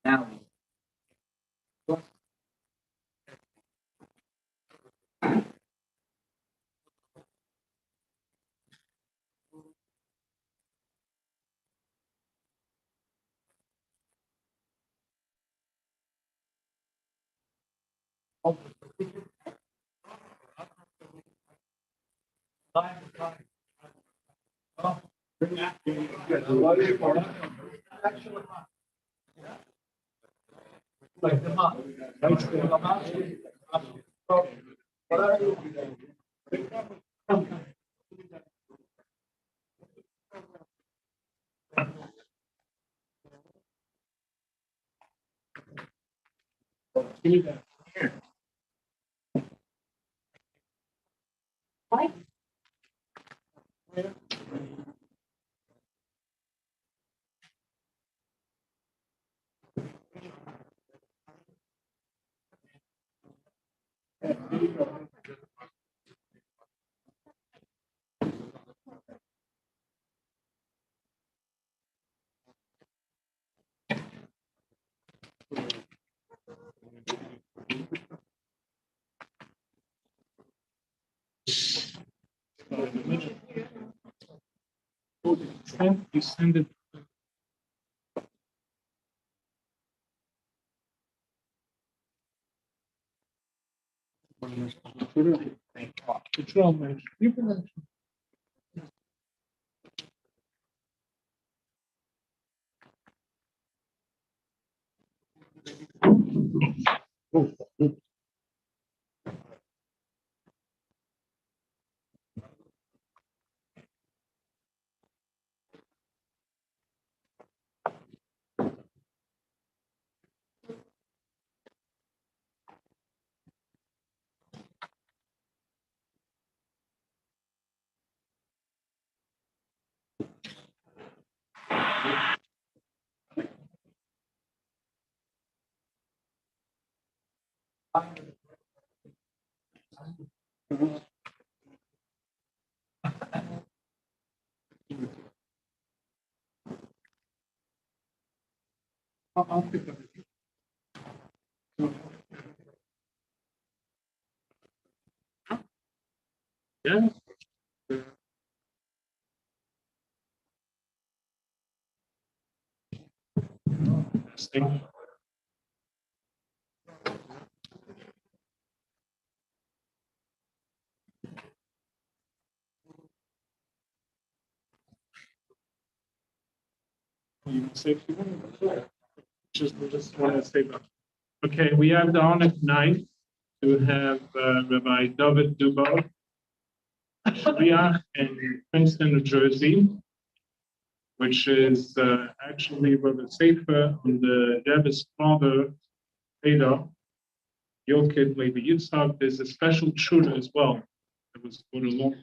Now. You send it. Control measure. You can. I'll pick up. Yeah. Testing. You safety one? Just want to say that. Okay, we have the honor tonight to have Rabbi David Dubo, Shliach in Princeton, New Jersey, which is actually Rabbi Sefer on the Rebbe's father, Peter, Yokid Levi Yitzhak. There's a special chura as well that was put along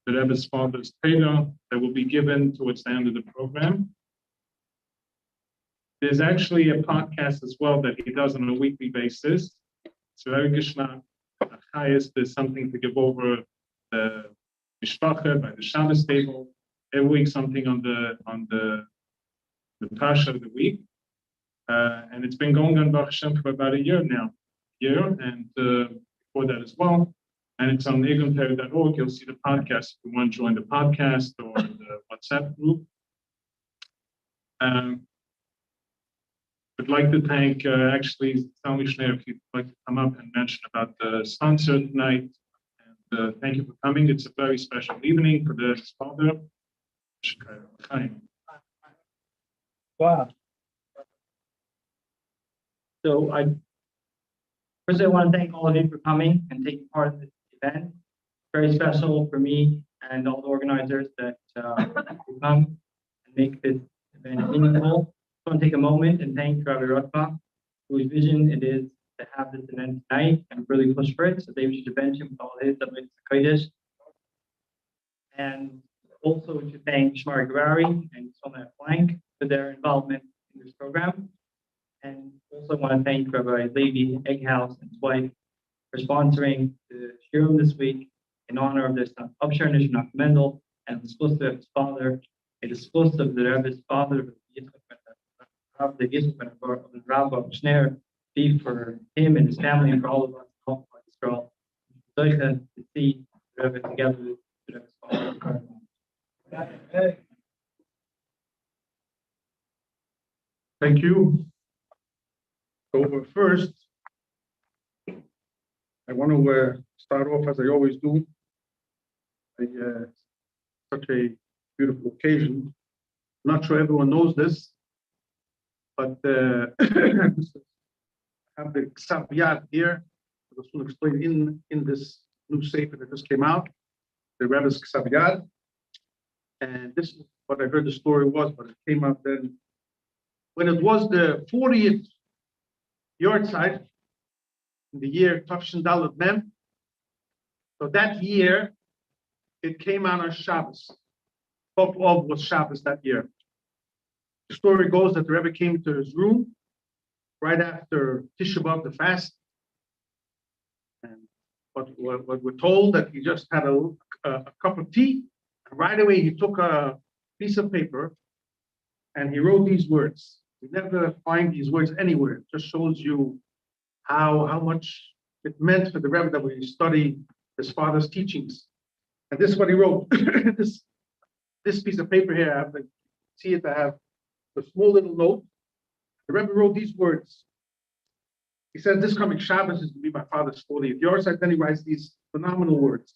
the Rebbe's father's Peter that will be given towards the end of the program. There's actually a podcast as well that he does on a weekly basis. It's very geschmack. Highest there's something to give over the mishpacha by the Shabbos table. Every week something on the parsha of the week, and it's been going on Baruch Hashem for about a year now. And before that as well. And it's on egonterry.org. You'll see the podcast if you want to join the podcast or the WhatsApp group. I'd like to thank, actually, Salmi Schneer, if you'd like to come up and mention about the sponsor tonight. And thank you for coming. It's a very special evening for the father. Wow. So first I want to thank all of you for coming and taking part in this event. Very special for me and all the organizers that will come and make this event meaningful. I want to take a moment and thank Rabbi Rothbach, whose vision it is to have this event tonight and really push for it. So they should bench him with all his Kodesh. And also to thank Shmar Garari and Sona Plank for their involvement in this program. And also want to thank Rabbi Levi Egghouse and his wife for sponsoring the shiurim this week in honor of their son Upshar Nishnak Mendel and the supposed of his father, and the supposed of the Rebbe's father of the Rabbi Schneer, be for him and his family and for all of us in all of Israel. To see the Rebbe together with the Rebbe's father. Thank you. So first, I want to start off as I always do. Such a beautiful occasion. I'm not sure everyone knows this, but I have the Ksav Yad here. I just want to explain in this new sefer that just came out, the Rebbe's Ksav Yad. And this is what I heard the story was, but it came out then when it was the 40th yahrzeit in the year Tafshin Dalet Mem. So that year, it came out on Shabbos. Chof was Shabbos that year. The story goes that the Rebbe came to his room right after Tisha B'Av, the fast. And what we're told that he just had a cup of tea. And right away, he took a piece of paper and he wrote these words. We never find these words anywhere. It just shows you how much it meant for the Rebbe that we study his father's teachings. And this is what he wrote. this piece of paper here, I have to see it. I have a small little note. The Rebbe wrote these words. He says, this coming Shabbos is going to be my father's 40th yahrzeit. Then he writes these phenomenal words.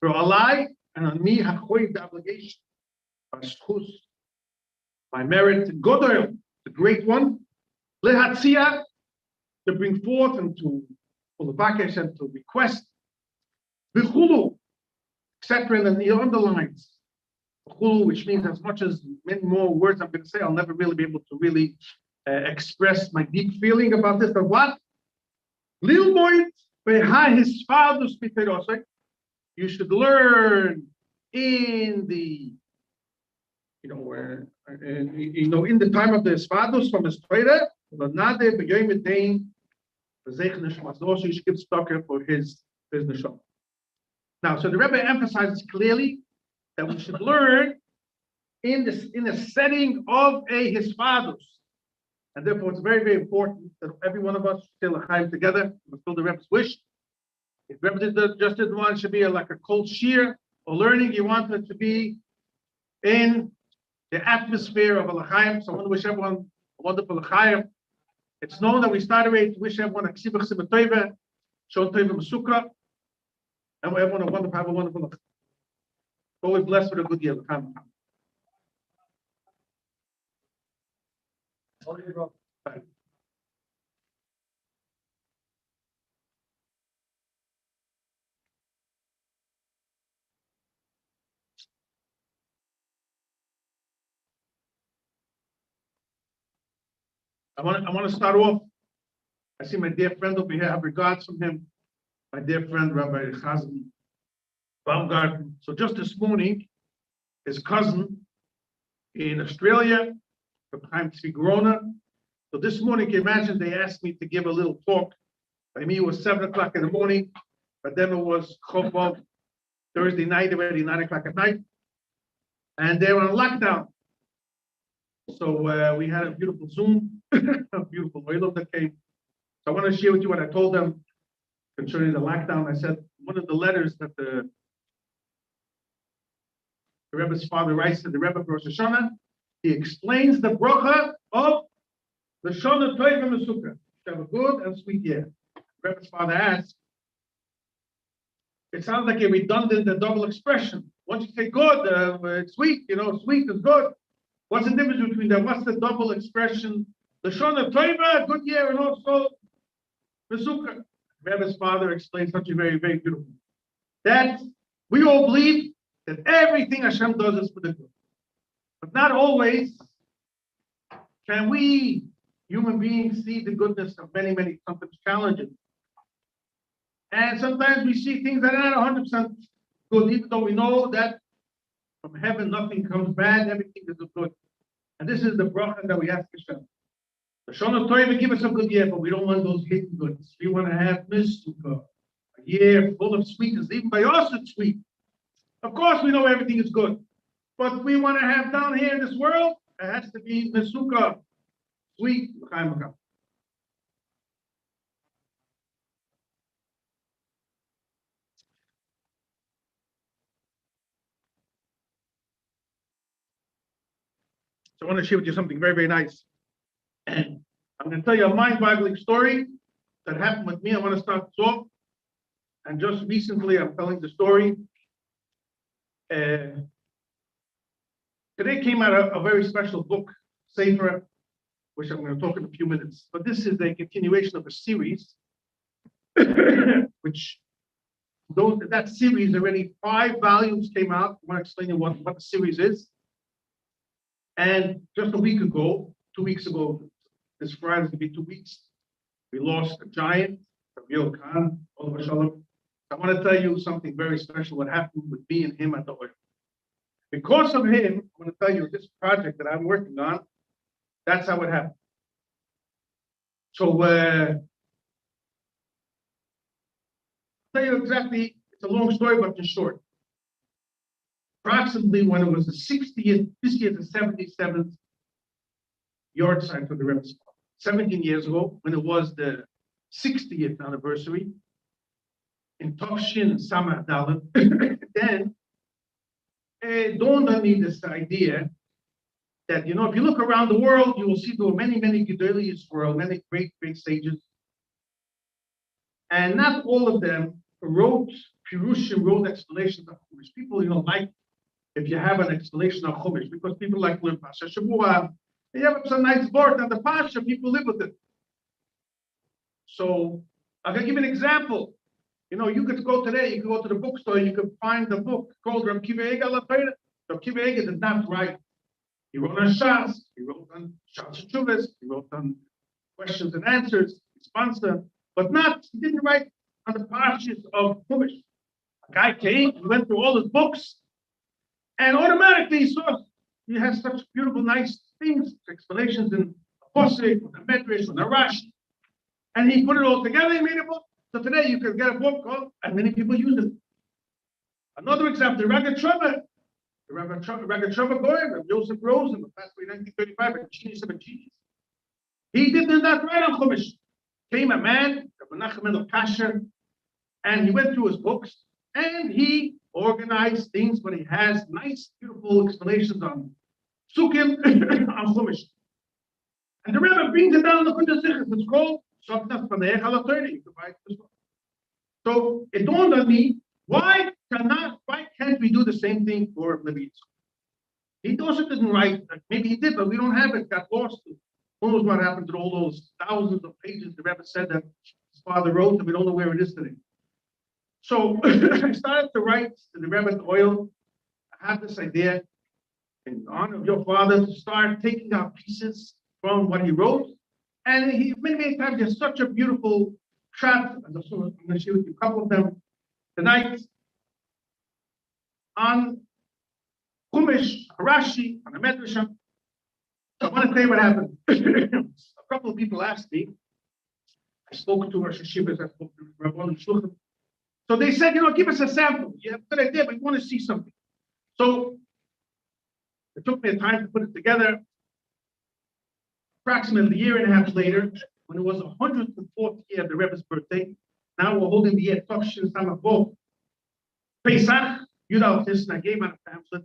For Alai and on me, the obligation, my merit, Godel, the great one, Lehatzia, to bring forth and to Ulabakesh and to request, Bichulu, etc. And then he underlines Bichulu, which means as much as many more words I'm going to say, I'll never really be able to really express my deep feeling about this. But what? Lil boy, his father's you should learn in the in the time of the Spados from his Torah, you should give stocker for his neshama. Now, so the Rebbe emphasizes clearly that we should learn in a setting of his Spados. And therefore, it's very, very important that every one of us still L'chaim together, fulfill the Rebbe's wish. If Rebbe just didn't want it to be like a cold shear or learning, he wanted it to be in the atmosphere of a L'chaim. So I want to wish everyone a wonderful L'chaim. It's known that we started to wish everyone a ksibach sibatayva, shon tayva mesukra, and everyone have a wonderful L'chaim. Always blessed with a good year, L'chaim. I want to start off. I see my dear friend over here. I have regards from him. My dear friend, Rabbi Chazan Baumgarten. So just this morning, his cousin in Australia, Chaim Tzvi Grona, So this morning, can you imagine they asked me to give a little talk. By me, it was 7 o'clock in the morning, but then it was Chof Thursday night, already 9 o'clock at night. And they were on lockdown. So we had a beautiful Zoom, a beautiful oil that came. So I want to share with you what I told them concerning the lockdown. I said, one of the letters that the Rebbe's father writes to the Rebbe for Rosh Hashanah, he explains the bracha of the Shana Tov and the Sukkah. To have a good and sweet year. The Rebbe's father asks, it sounds like a redundant and double expression. Once you say good, it's sweet, sweet is good. What's the difference between them? What's the double expression? The Shana Tov, good year, and also the Sukkah. Rebbe's father explains something very, very beautiful. That we all believe that everything Hashem does is for the good. But not always can we, human beings, see the goodness of many, many sometimes challenges. And sometimes we see things that are not 100% good, even though we know that from heaven nothing comes bad, everything is good. And this is the bracha that we ask Hashem. The Shana Tov will give us a good year, but we don't want those hidden goods. We want to have Misukkah, a year full of sweetness. Even by us, it's sweet. Of course, we know everything is good, but we want to have down here in this world, it has to be Misukkah, sweet. So I want to share with you something very, very nice. And I'm going to tell you a mind-boggling story that happened with me. I want to start this off. And just recently, I'm telling the story. Today came out a very special book, Sefer, which I'm going to talk in a few minutes. But this is a continuation of a series, which that series already 5 volumes came out. I want to explain you what the series is. And just 2 weeks ago, this Friday is going to be 2 weeks, we lost a giant, Rabbi Khan, all of Shalom. I want to tell you something very special, what happened with me and him at the oil. Because of him, I want to tell you this project that I'm working on, that's how it happened. So, I'll tell you exactly, it's a long story, but in short. Approximately when it was the 60th, this year the 77th yard sign for the Rebbe, 17 years ago, when it was the 60th anniversary, in Tofshin Samach Dalet, then it dawned on me this idea that, if you look around the world, you will see there were many, many Gedolei Yisrael, many great, great sages. And not all of them wrote Pirushim, wrote explanations of Chumash. People, like if you have an explanation of Chumash, because people like learn Pasha Shavua, they have some nice word on the Pasha, people live with it. So I'm going to give you an example. You could go today, you could go to the bookstore, you could find the book called Reb Kiva Ega Latayra. Reb Kiva Ega did not write. He wrote on Shas, he wrote on Shas Chuvas, he wrote on questions and answers, responsa, but he didn't write on the parshas of Chumash. A guy came, he went through all his books, and automatically he saw he has such beautiful, nice things, explanations in the Posek, the Medrash, the Rashi, and he put it all together, he made a book. So today you can get a book called, and many people use it. Another example, the Raga Trubba. The Raga Trubba Goy, Joseph Rosen, who passed away in 1935, and Genius of a Genius. He did not write on Chumash. Came a man, Menachem Mendel Kasher, and he went through his books, and he organized things, but he has nice, beautiful explanations on Sukkim, on Chumash. And the Rebbe brings it down in the Kundas Zichus. It's called Shabbat Panei Chalatayri. So it dawned on me, why can't we do the same thing for Levi? He also didn't write, maybe he did, but we don't have it, got lost. Who knows what happened to all those thousands of pages the Rebbe said that his father wrote, and we don't know where it is today. So I started to write to the Rebbe at the oil. I had this idea, in honor of your father, to start taking out pieces from what he wrote. And he many times he has such a beautiful track. I'm going to share with you a couple of them tonight on Chumash, Rashi, on the Medrash. I want to tell you what happened. A couple of people asked me. I spoke to Rosh Hashivas, I spoke to Rabban Shluchim. So they said, give us a sample. You have a good idea, but you want to see something. So it took me a time to put it together. Approximately a year and a half later, when it was the 104th year of the Rebbe's birthday, now we're holding the year Tafshin Samavov. Pesach, Yudal Tisna, I gave out a pamphlet.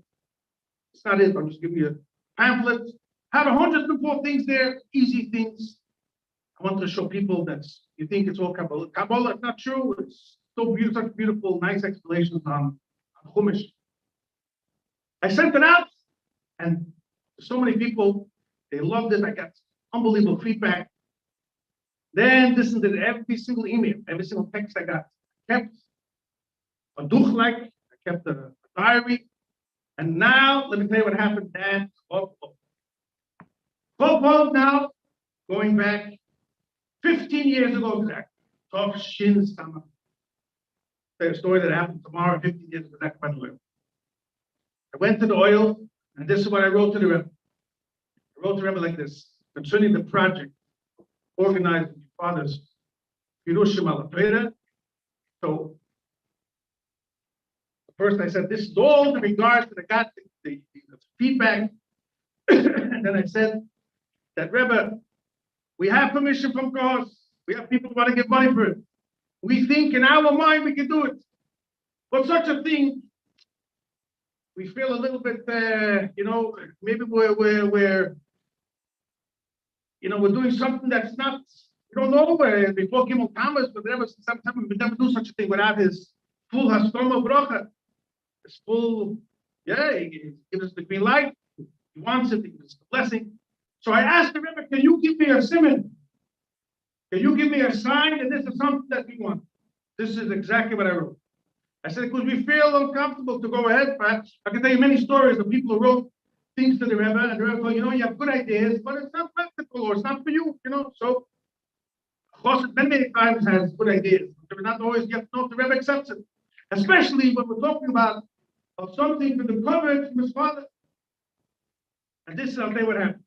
It's not it, I'm just giving you a pamphlet. Have 104 things there, easy things. I want to show people that you think it's all Kabbalah. Kabbalah is not true. It's so beautiful, such beautiful, nice explanations on Chumash. I sent it out, and so many people, they loved it. I got unbelievable feedback. Then listen to every single email, every single text I got. I kept a duchlek, I kept a diary, and now let me tell you what happened. That Chof now, going back 15 years ago exactly. Chof Shin Sama. A story that happened tomorrow, 15 years ago, back by the oil. I went to the oil, and this is what I wrote to the Rebbe. I wrote to the Rebbe like this, concerning the project organized with your father's Hiroshima Torah. So first I said, this is all in regards to the feedback. And then I said that Rebbe, we have permission from Chof. We have people who want to give money for it. We think in our mind we can do it. But such a thing, we feel a little bit, maybe we're doing something that's not, we don't know where before Gimel Tammuz, but sometimes we would never do such a thing without his full Haskoma Bracha. His full, he gives us the green light. He wants it, he gives us the blessing. So I asked the Rebbe, can you give me a simon? Can you give me a sign that this is something that we want? This is exactly what I wrote. I said, because we feel uncomfortable to go ahead, perhaps. I can tell you many stories of people who wrote things to the Rebbe, and the Rebbe told, you have good ideas, but it's not practical, or it's not for you, So, of course, many times has good ideas, but not always you have to know if the Rebbe accepts it. Especially when we're talking about something for the coverage from his father. And this is, I'll tell you what happens.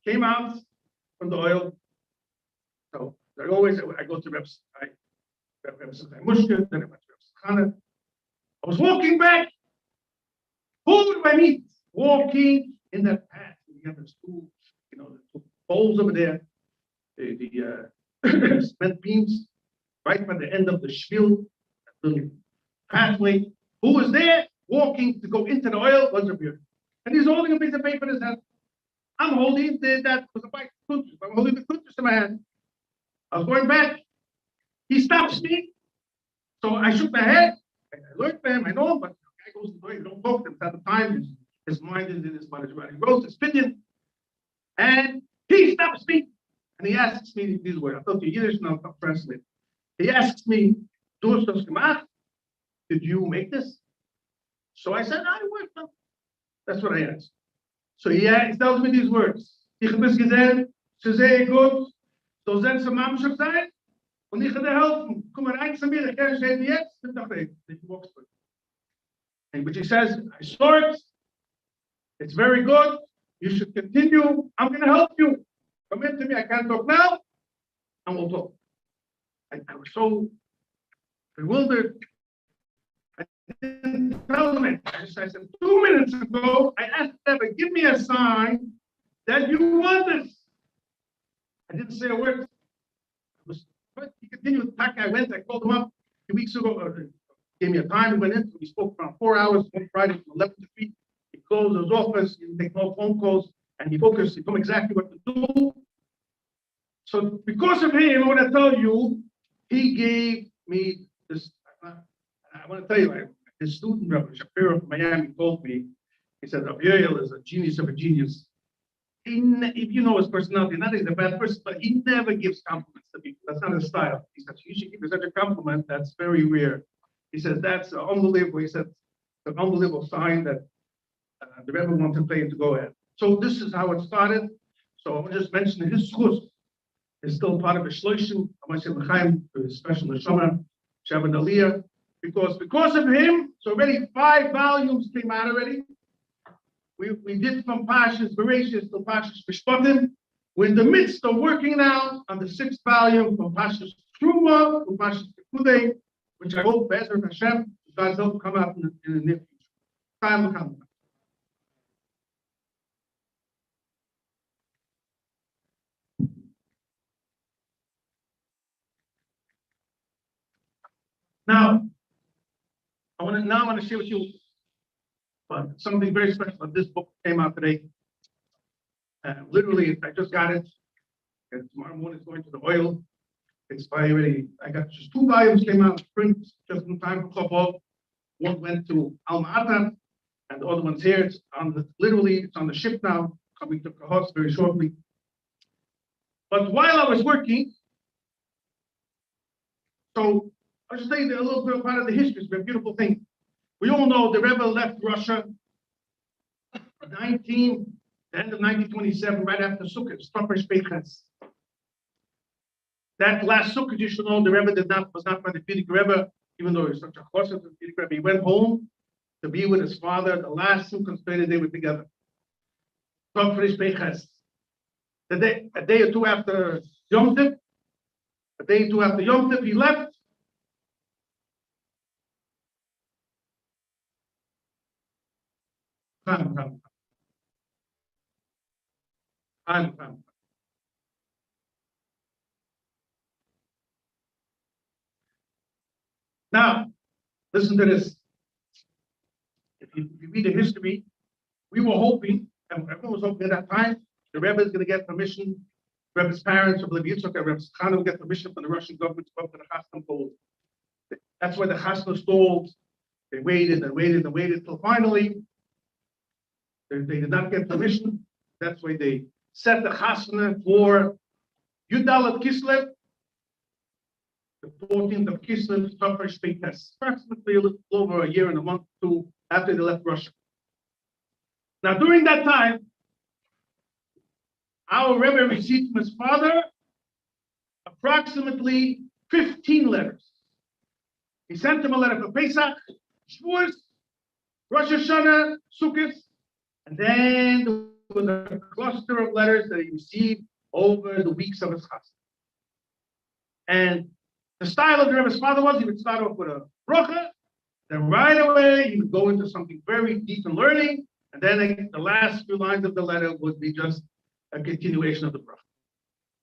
Came out from the oil. So I go to Rebbe Mushka, then I went to Rebbe Chana. I was walking back. Who do I meet? Walking in that path. We have those two, the two poles over there, the cement beams, right by the end of the shvil, the pathway. Who was there walking to go into the oil was Rebbe. And he's holding a piece of paper in his hand. I'm holding that was a bike. I'm holding the kutus in my hand. I was going back. He stops me. So I shook my head. I looked at him. I know him, but the guy goes to the way. Don't talk to him at the time. His mind is in his mind. He rose his opinion. And he stops me. And he asks me these words. I thought you Yiddish, now I'll translate. He asks me, "Du hast das gemacht? Did you make this?" So I said, I worked on. That's what I asked. So he tells me these words. Ich habe es gesehen, sie sehr gut, so sind sie Mamschuk sein, und ich werde helfen. Komm rein zu mir, ich kann stehen jetzt, und doch nicht. He walks with it. And which he says, I saw it, it's very good, you should continue, I'm going to help you. Come in to me, I can't talk now, and we'll talk. I was so bewildered. I didn't tell him. I said 2 minutes ago, I asked them to give me a sign that you want this. I didn't say a word. He continued. I went. I called him up 2 weeks ago. Gave me a time. We went in. We spoke for 4 hours. One Friday from 11 to 3. He closed his office. He didn't take no phone calls, and he focused. He told me exactly what to do. So because of him, I want to tell you, he gave me this. I want to tell you, his student, Rebbe Shapiro from Miami, told me, he said, Rabbi Yoel is a genius of a genius. If you know his personality, not that he's a bad person, but he never gives compliments to people. That's not his style. He said, you should give me such a compliment. That's very rare. He says, that's unbelievable. He said, it's an unbelievable sign that the Rebbe wants to play to go ahead. So this is how it started. So I'll just mention his schus is still part of his shloshim. I want to say l'chaim, his special neshama, Shabbat Aliyah. Because of him, so already 5 volumes came out already. We we did from Pashas Bereshis to Pashas Mishpatim. We're in the midst of working now on the 6th volume from Pashas Truma to Pashas Pekudei, which I hope Be'ezer Hashem, you guys will come out in the near future. Time will come. Now, I want to share with you something very special. This book came out today. Literally, I just got it. And tomorrow morning it's going to the oil. It's I got just 2 volumes came out print just in time for Chof. One went to Alma Ata, and the other one's here. It's it's on the ship now, coming to Kahos very shortly. But while I was working, so I'll just tell you a little bit about the history. It's a beautiful thing. We all know the Rebbe left Russia the end of 1927, right after Sukkot, that last Sukkot, you should know, the Rebbe was not by the Frierdiker Rebbe, even though he was such a chosen of the Frierdiker Rebbe. He went home to be with his father. The last Sukkot they were together. A day or two after Yom Tov, he left. Time. Now, listen to this. If you read the history, we were hoping, and everyone was hoping at that time, the Rebbe is going to get permission. Rebbe's parents, Rebbe Yitzchak and Rebbe Khan will get permission from the Russian government to go to the Chasna Poland. That's why the Chasna stalled. They waited till finally they did not get permission. That's why they set the Chasna for Yudalat Kislev, the 14th of Kislev, Tafresh Peites, approximately a little over a year and a month or 2 after they left Russia. Now, during that time, our Rebbe received from his father approximately 15 letters. He sent him a letter for Pesach, Shavuos, Rosh Hashanah, Sukkot, and then there was a cluster of letters that he received over the weeks of his chasna. And the style of the Rebbe's father was he would start off with a bracha, then right away he would go into something very deep in learning, and then the last few lines of the letter would be just a continuation of the bracha.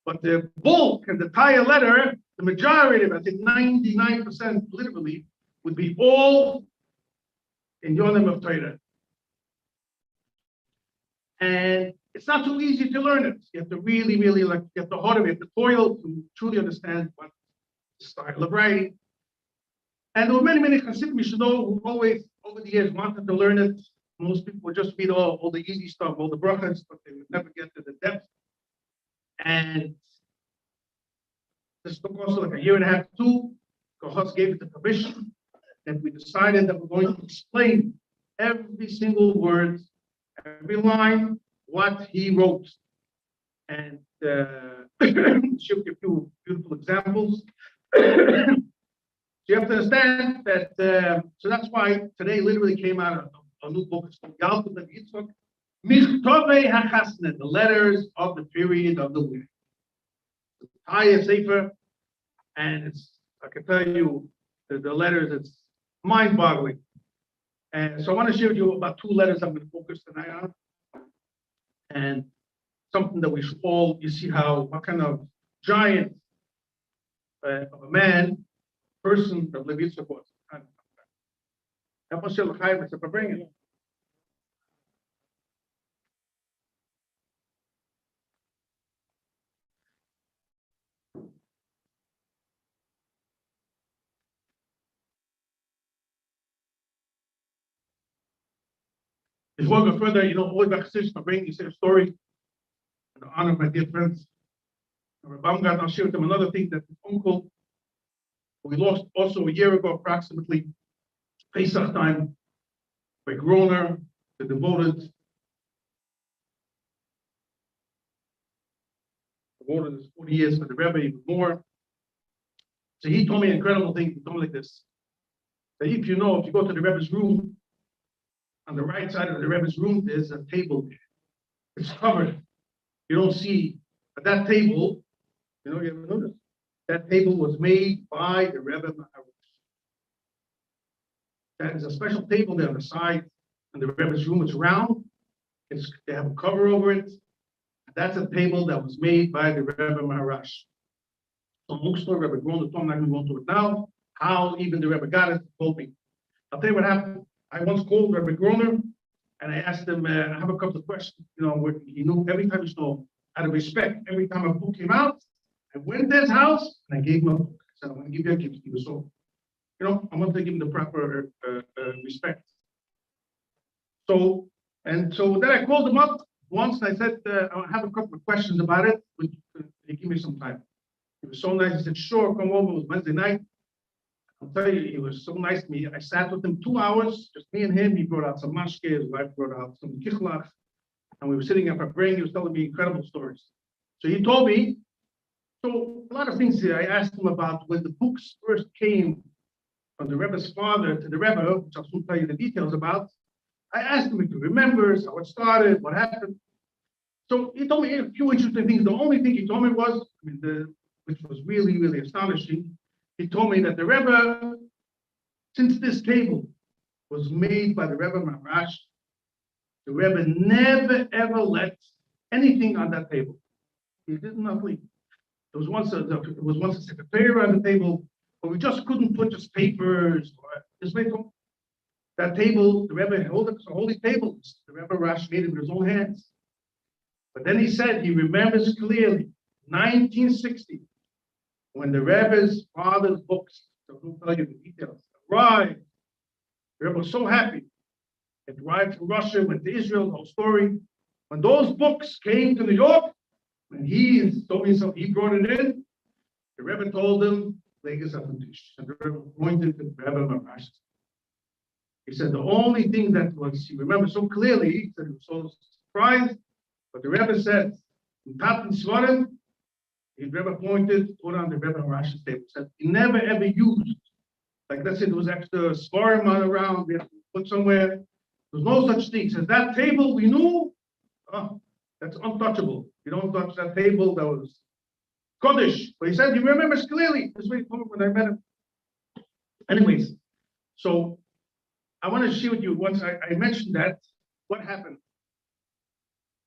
But the bulk and the entire letter, the majority of it, I think 99% literally, would be all in Yonim of Torah. And it's not so easy to learn it. You have to really, really get the heart of it, the toil to truly understand what the style of writing. And there were many Hasidim, you should know, who always, over the years, wanted to learn it. Most people would just read all the easy stuff, all the brachas, but they would never get to the depth. And this took also like a year and a half, 2. Kohos gave it the permission, and we decided that we're going to explain every single word, every line, what he wrote. And she'll give you beautiful examples. So you have to understand that, so that's why today literally came out a new book. It's called Yalkut of Yitzchak, Michtovei HaChasna, the letters of the period of the wedding. It's a entire sefer, and it's, I can tell you, the letters, it's mind-boggling. And so I want to share with you about 2 letters I'm going to focus tonight on. And something that we should all, you see what kind of giant of a person that Rebbe Yitzchak was. It's a Farbrengen. Before we go further, always back to Farbrengen, you say a story in the honor of my dear friends. Baumgart, I'll share with them another thing that his uncle, who we lost also a year ago, approximately, Pesach time, by Groner, the devoted his 40 years for the Rebbe, even more. So he told me an incredible thing. He told me like this: that if you go to the Rebbe's room, on the right side of the Rebbe's room, there's a table there. It's covered. You don't see, but that table, you ever notice? That table was made by the Rebbe Maharosh. That is a special table there on the side in the Rebbe's room. It's round. They have a cover over it. That's a table that was made by the Rebbe Maharash. So long story, Rebbe Groner, I'm not going to go into it now. How even the Rebbe got it, told me. I'll tell you what happened. I once called Rebbe Groner and I asked him, I have a couple of questions. He knew every time, out of respect, every time a book came out, I went to his house and I gave him a book. I said, I'm going to give you a gift. He was so, I want to give him the proper respect. So then I called him up once and I said, I have a couple of questions about it. Would you give me some time? He was so nice. He said, sure, come over. It was Wednesday night. I'll tell you, he was so nice to me. I sat with him 2 hours, just me and him. He brought out some mashke, his wife brought out some kichlach, and we were sitting at Farbrengen. He was telling me incredible stories. So he told me, so a lot of things here. I asked him about when the books first came from the Rebbe's father to the Rebbe, which I'll soon tell you the details about. I asked him if he remembers how it started, what happened. So he told me a few interesting things. The only thing he told me was, which was really, really astonishing, he told me that the Rebbe, since this table was made by the Rebbe Maharash, the Rebbe never ever let anything on that table. He did not leave. There was once a secretary on the table, but we just couldn't put just papers or just paper. That table, the Rebbe held it, it's a holy table. The Rebbe Maharash made it with his own hands. But then he said he remembers clearly, 1960. When the Rebbe's father's books, so I'll tell you the details, arrived, the Rebbe was so happy. It arrived from Russia, went to Israel, the whole story. When those books came to New York, when he told me himself, he brought it in, the Rebbe told him, Legas Afantish. And the Rebbe pointed to the Rebbe Maharash. He said the only thing that was, he remembers so clearly, he said he was so surprised, but the Rebbe said, Taten Svarim, the Rebbe pointed, put on the Rebbe Maharash's table, said he never ever used, like let's say there was extra svarim around, we have to put somewhere. There's no such thing. He says that table we knew, that's untouchable. You don't touch that table, that was Kodesh. But he said he remembers clearly. This way he told me when I met him. Anyways, so I want to share with you, once I mentioned that, what happened.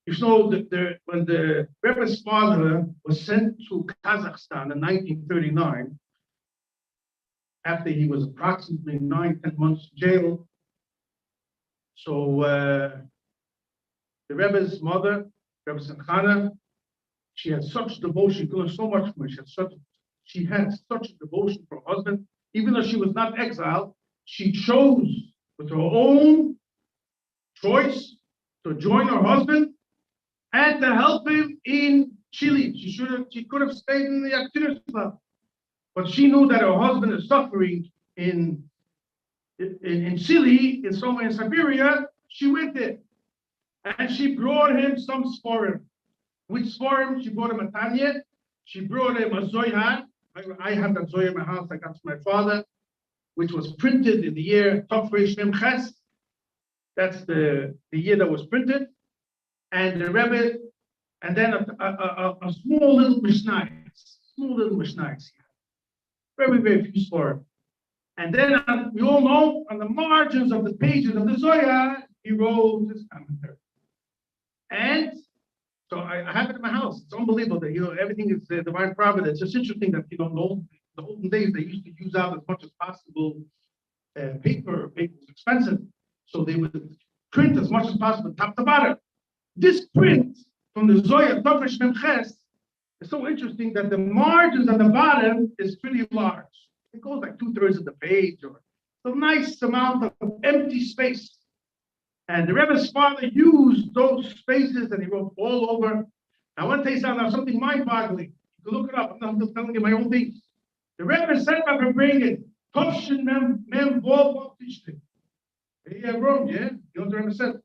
You know that when the Rebbe's father was sent to Kazakhstan in 1939, after he was approximately 9-10 months in jail, so the Rebbe's mother, Rebbe Sanchana, she had such devotion, she learned so much from her. She had such devotion for her husband, even though she was not exiled, she chose with her own choice to join her husband and to help him in Chile. She could have stayed in the activist club, but she knew that her husband is suffering in Chile, somewhere in Siberia. She went there, and she brought him some sporim. Which sporim? She brought him a Tanya. She brought him a Zohar. I have that Zohar in my house. I got to my father, which was printed in the year Chof Ches. That's the year that was printed. And the Rebbe, and then a small little Mishnayos. Very, very few sporim. And then we all know on the margins of the pages of the Zohar, he wrote his commentary. And so I have it in my house. It's unbelievable that everything is divine providence. It's interesting that know the olden days they used to use out as much as possible paper. Paper was expensive, so they would print as much as possible, top to bottom. This print from the Zohar Tofresh Mem Ches is so interesting that the margins at the bottom is pretty large. It goes like 2/3 of the page, or a nice amount of empty space. And the Rebbe's father used those spaces and he wrote all over. I want to tell you something mind-boggling. You can look it up. I'm not telling you my own things. The Rebbe said by Farbrengen, Tovshin mem vol tishtin. He had wrong, yeah? You know what the Rebbe said?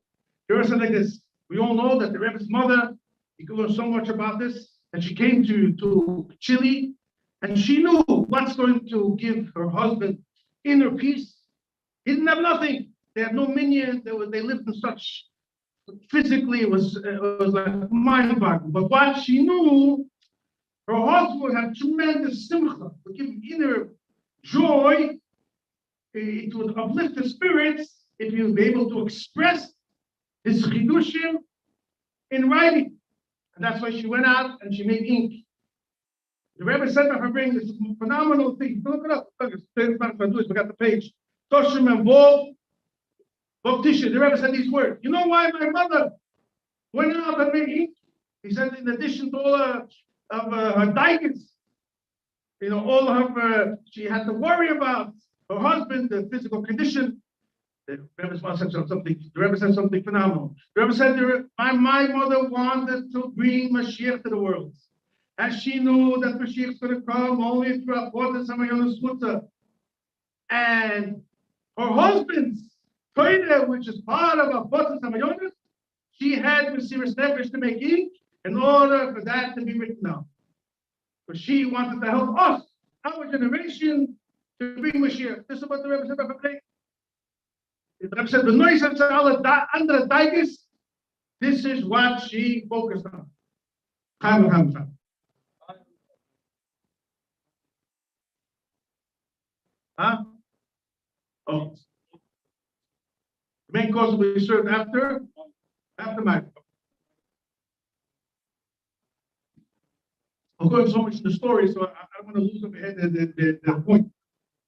The Rebbe said like this. We all know that the Rebbe's mother, you can learn so much about this, and she came to Chile, and she knew what's going to give her husband inner peace. He didn't have nothing. They had no minion. They lived in such, physically, it was like mind-boggling. But what she knew, her husband would have tremendous simcha, would give inner joy. It would uplift the spirits if he would be able to express his chidushim in writing. And that's why she went out and she made ink. The Rebbe said to her, bring this phenomenal thing. Look it up. Look, we got the page. Toshim and Bob Tisha. The Rebbe said these words. You know why my mother went out and made ink? He said, in addition to all of her dikes, all of her, she had to worry about her husband, the physical condition. The Rebbe said something. The Rebbe said something phenomenal. The Rebbe said, my mother wanted to bring Mashiach to the world. And she knew that Mashiach is going to come only through Apotas Hamayonos Mutter. And her husband's Torah, which is part of Apotas Hamayonos, she had Mesiras Nefesh to make ink in order for that to be written down. But she wanted to help us, our generation, to bring Mashiach. This is what the Rebbe said about the Rebbe said, the noise of all the andere Dikes, this is what she focused on. Huh? Oh. The main course will be served after my. I'm going so much in the story, so I don't want to lose the point.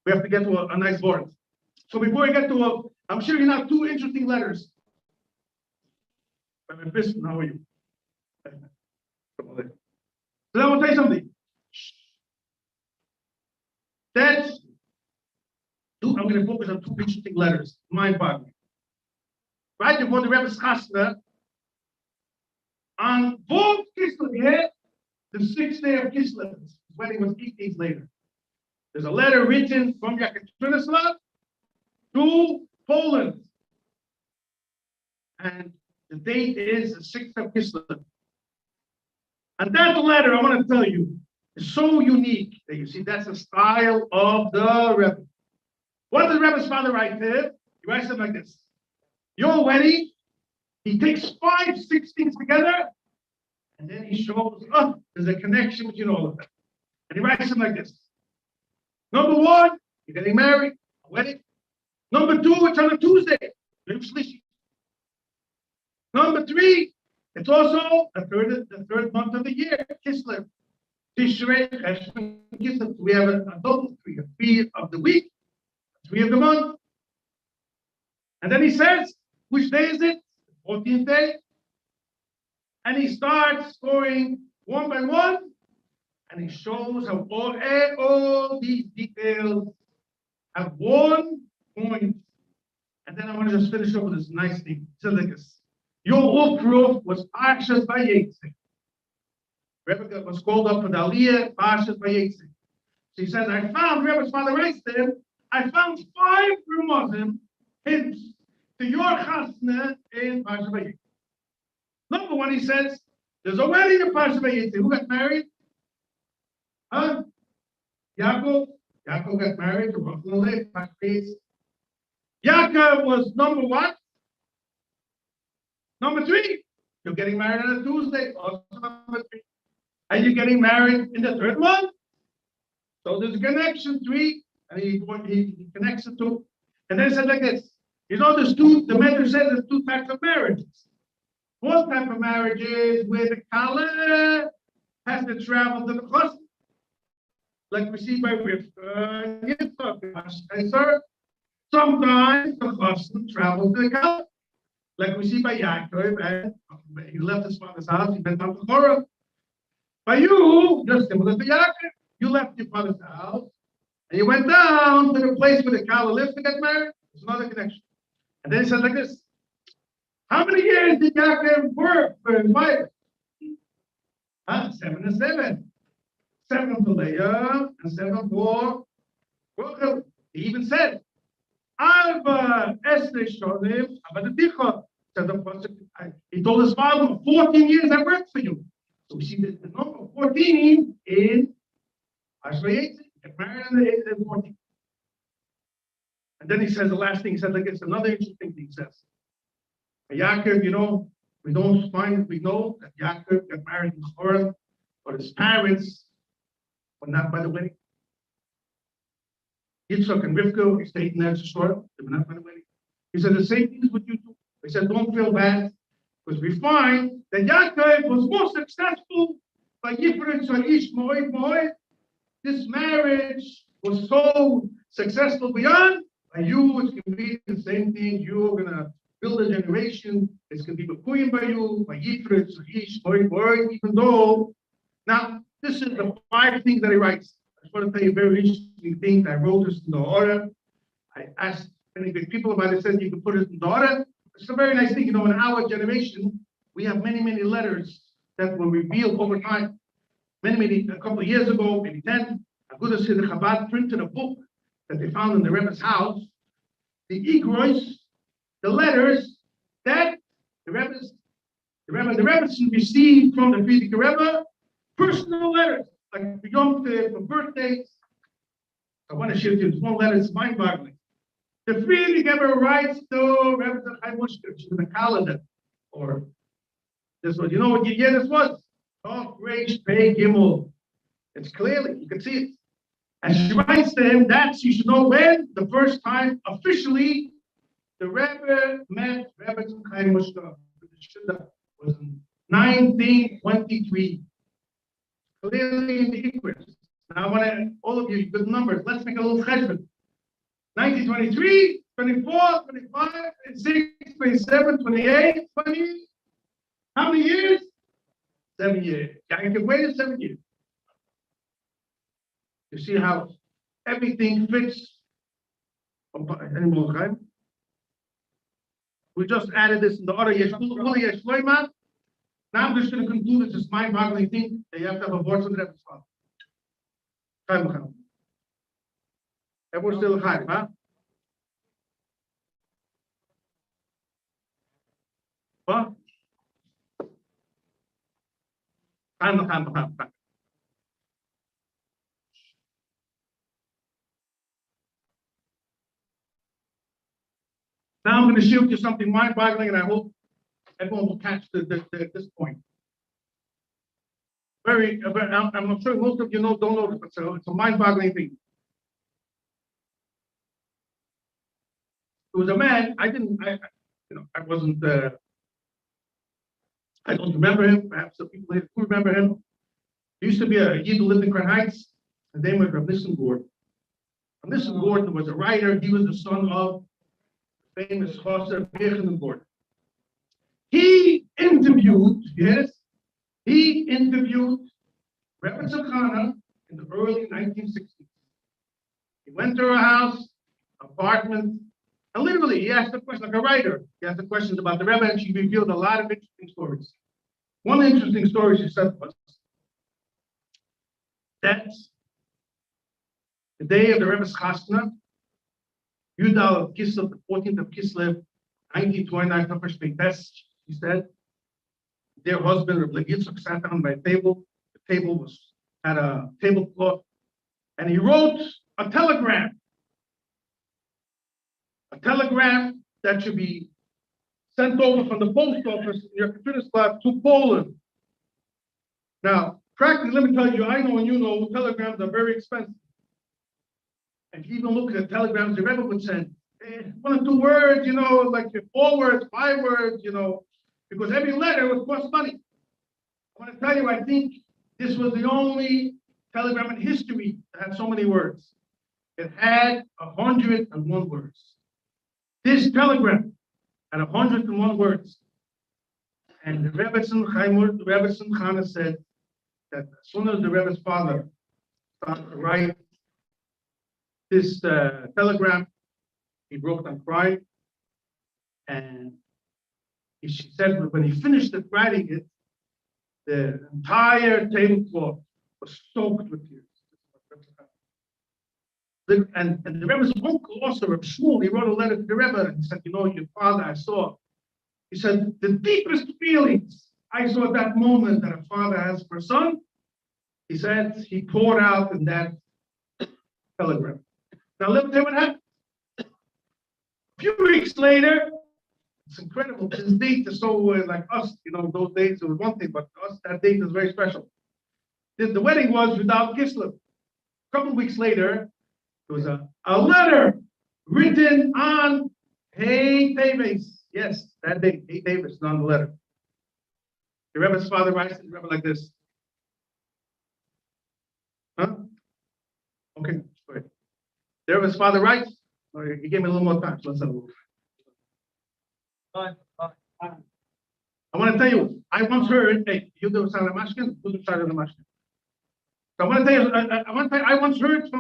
We have to get to a nice board. So before I get to I'm sharing out two interesting letters. I'm a person, how are you? So I want to tell you something. I'm going to focus on two interesting letters, mind-boggling. Right before the Rebbe's Chasna, on both Kislev, the 6th day of Kislev, his wedding was 8 days later. There's a letter written from Yekaterinoslav to Poland. And the date is the 6th of Kislev. And that letter, I want to tell you, is so unique that you see that's the style of the Rebbe. What does Rebbe's father write there? He writes it like this. Your wedding, he takes 5, 6 things together, and then he shows, there's a connection between all of them. And he writes it like this. Number 1, you're getting married, a wedding. Number 2, it's on a Tuesday. Number 3, it's also the third month of the year, Kislev. Tishrei, Cheshvan, Kislev. We have a double 3 of the week, 3 of the month. And then he says, which day is it? 14th day. And he starts going one by one, and he shows how all these details have one point. And then I want to just finish up with this nice thing. So like this. Your proof was Parshas Vayetze. Rebbe was called up for the Aliyah, Parshas Vayetze. So he says, Rebbe's father writes there, I found 5 Ramazim hints to your chasna in Parshas Vayetze. Number 1, he says, there's a wedding in Parshas Vayetze. Who got married? Huh? Yaakov. Yaakov got married to Rachel. Yaakov was number what? Number 3. You're getting married on a Tuesday. Also number 3. And you're getting married in the 3rd month. So there's a connection, 3. And he connects the 2. And then he said like this. The Medrash says there's 2 types of marriages. One type of marriage is where the Kala has to travel to the Chof, like we see by Rivka and Yitzchak. Sometimes the Chof travels to the Kala, like we see by Yaakov, and he left his father's house, he went down to Chorah. By you, just similar to Yaakov, you left your father's house, and you went down to the place where the Kala lives to get married. There's another connection. And then he said like this. How many years did Yaakov work for his wife? 7 and 7. 7 for Leah and 7 for Rachel. He even said, Alba Esne Shonim, Abadaticha. He told his father, 14 years I worked for you. So we see the number 14 in Ashvayet, get married in the 14. And then he says the last thing, he says, like it's another interesting thing, he says. Yaakov, we know that Yaakov got married in Chorah, but his parents were not by the wedding. Yitzchak and Rivka stayed in Eretz Yisrael, they were not by the wedding. He said the same thing is what you do. He said, don't feel bad, because we find that Yaakov was more successful by Yifrit Ish Moed. This marriage was so successful beyond. By you, it's going to be the same thing. You're going to build a generation. It's going to be Mekuyim by you, by Yifrit Ish Moed, even though. Now, this is the 5 things that he writes. I just want to tell you a very interesting thing. I wrote this in the order. I asked many big people about it, said you can put it in the order. It's a very nice thing. In our generation, we have many, many letters that were revealed over time. A couple of years ago, maybe 10, Agudas Hid Chabad printed a book that they found in the Rebbe's house. The Igrois, the letters that the Rebbe's received from the Frierdiker Rebbe, personal letters, like for Yom Tov, for birthdays. I want to share with you this one letter, it's mind-boggling. The Frierdiker Rebbe writes to Rebbe in the calendar, or this was, you know what year this was? Chof, Reish, Pei, Gimel. It's clearly, you can see it. And she writes to him that you should know when the first time officially the Rebbe met Rebbe Chaim Moshe was in 1923. Clearly in the Ikris. Now I want to, all of you, good numbers, let's make a little cheshbon. 1923, 24, 25, 26, 27, 28, 20. How many years? 7 years. I can wait 7 years. You see how everything fits. Any more time? We just added this in the order Yeshloima. Now I'm just going to conclude this mind-boggling thing that you have to have a voice of the Rebbe's father. Everyone's still high, huh? What? Now I'm going to show you something mind-boggling, and I hope everyone will catch this point. I'm sure most of you don't know this, but it's a mind-boggling thing. There was a man. I don't remember him. Perhaps some people here who remember him. He used to be a Yid who lived in Crown Heights. His name was Rav Nissenborn. Rav Nissenborn was a writer. He was the son of the famous Chof Farbrengen. He interviewed Rebbe Tzachana in the early 1960s. He went to her house, apartment, and literally he asked a question, like a writer. He asked the questions about the Rebbe, and she revealed a lot of interesting stories. One interesting story she said was that the day of the Rebbe's Chasna, Yudal of Kislev, the 14th of Kislev, 1929, Tafresh Peites, she said, their husband, Rebbe Yitzchak, sat down by a table. The table had a tablecloth, and he wrote a telegram that should be sent over from the post office in your computer slot to Poland. Now, practically, let me tell you, I know and you know, telegrams are very expensive. And if you even look at the telegrams the Rebbe would send, 1 or 2 words, like 4 words, 5 words, because every letter would cost money. I want to tell you, I think this was the only telegram in history that had so many words. It had 101 words. This telegram had 101 words. And the Rebbe Tzachana said that as soon as the Rebbe's father started to write this telegram, he broke down crying. And she said when he finished writing it, the entire tablecloth was soaked with tears. And the Rebbe's uncle also, Reb Shmuel, he wrote a letter to the Rebbe and said, your father, I saw. He said, the deepest feelings I saw at that moment that a father has for a son, he said, he poured out in that telegram. Now let me tell you what happened. A few weeks later, it's incredible. This date is so like us, those days it was one thing, but to us that date is very special. The wedding was without Kislev. A couple of weeks later, there was a letter written on Hey Teves. Yes, that date, Hey Teves, on the letter. The Rebbe's father writes to the Rebbe like this. Huh? Okay, sorry. The Rebbe's father writes. He gave me a little more time, so let's have a look. I want to tell you, I once heard, hey, you do Side of the Mashkin, who's the Side of the Mashkin? So I want to tell you, I once heard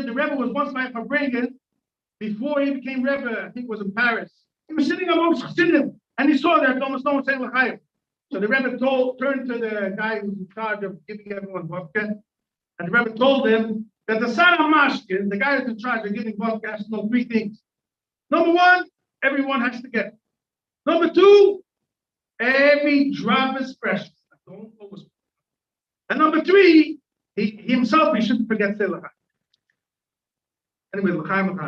the Rebbe was once by Farbrengen before he became Rebbe. I think it was in Paris. He was sitting amongst Chassidim, and he saw that almost no one saying L'chaim. So the Rebbe turned to the guy who's in charge of giving everyone vodka, and the Rebbe told him that the Side of Mashkin, the guy who's in charge of giving vodka, has to know three things. Number one, everyone has to get it. Number two, every drop is precious. Don't always. And number three, he himself, he shouldn't forget say L'chaim. Anyway, L'chaim.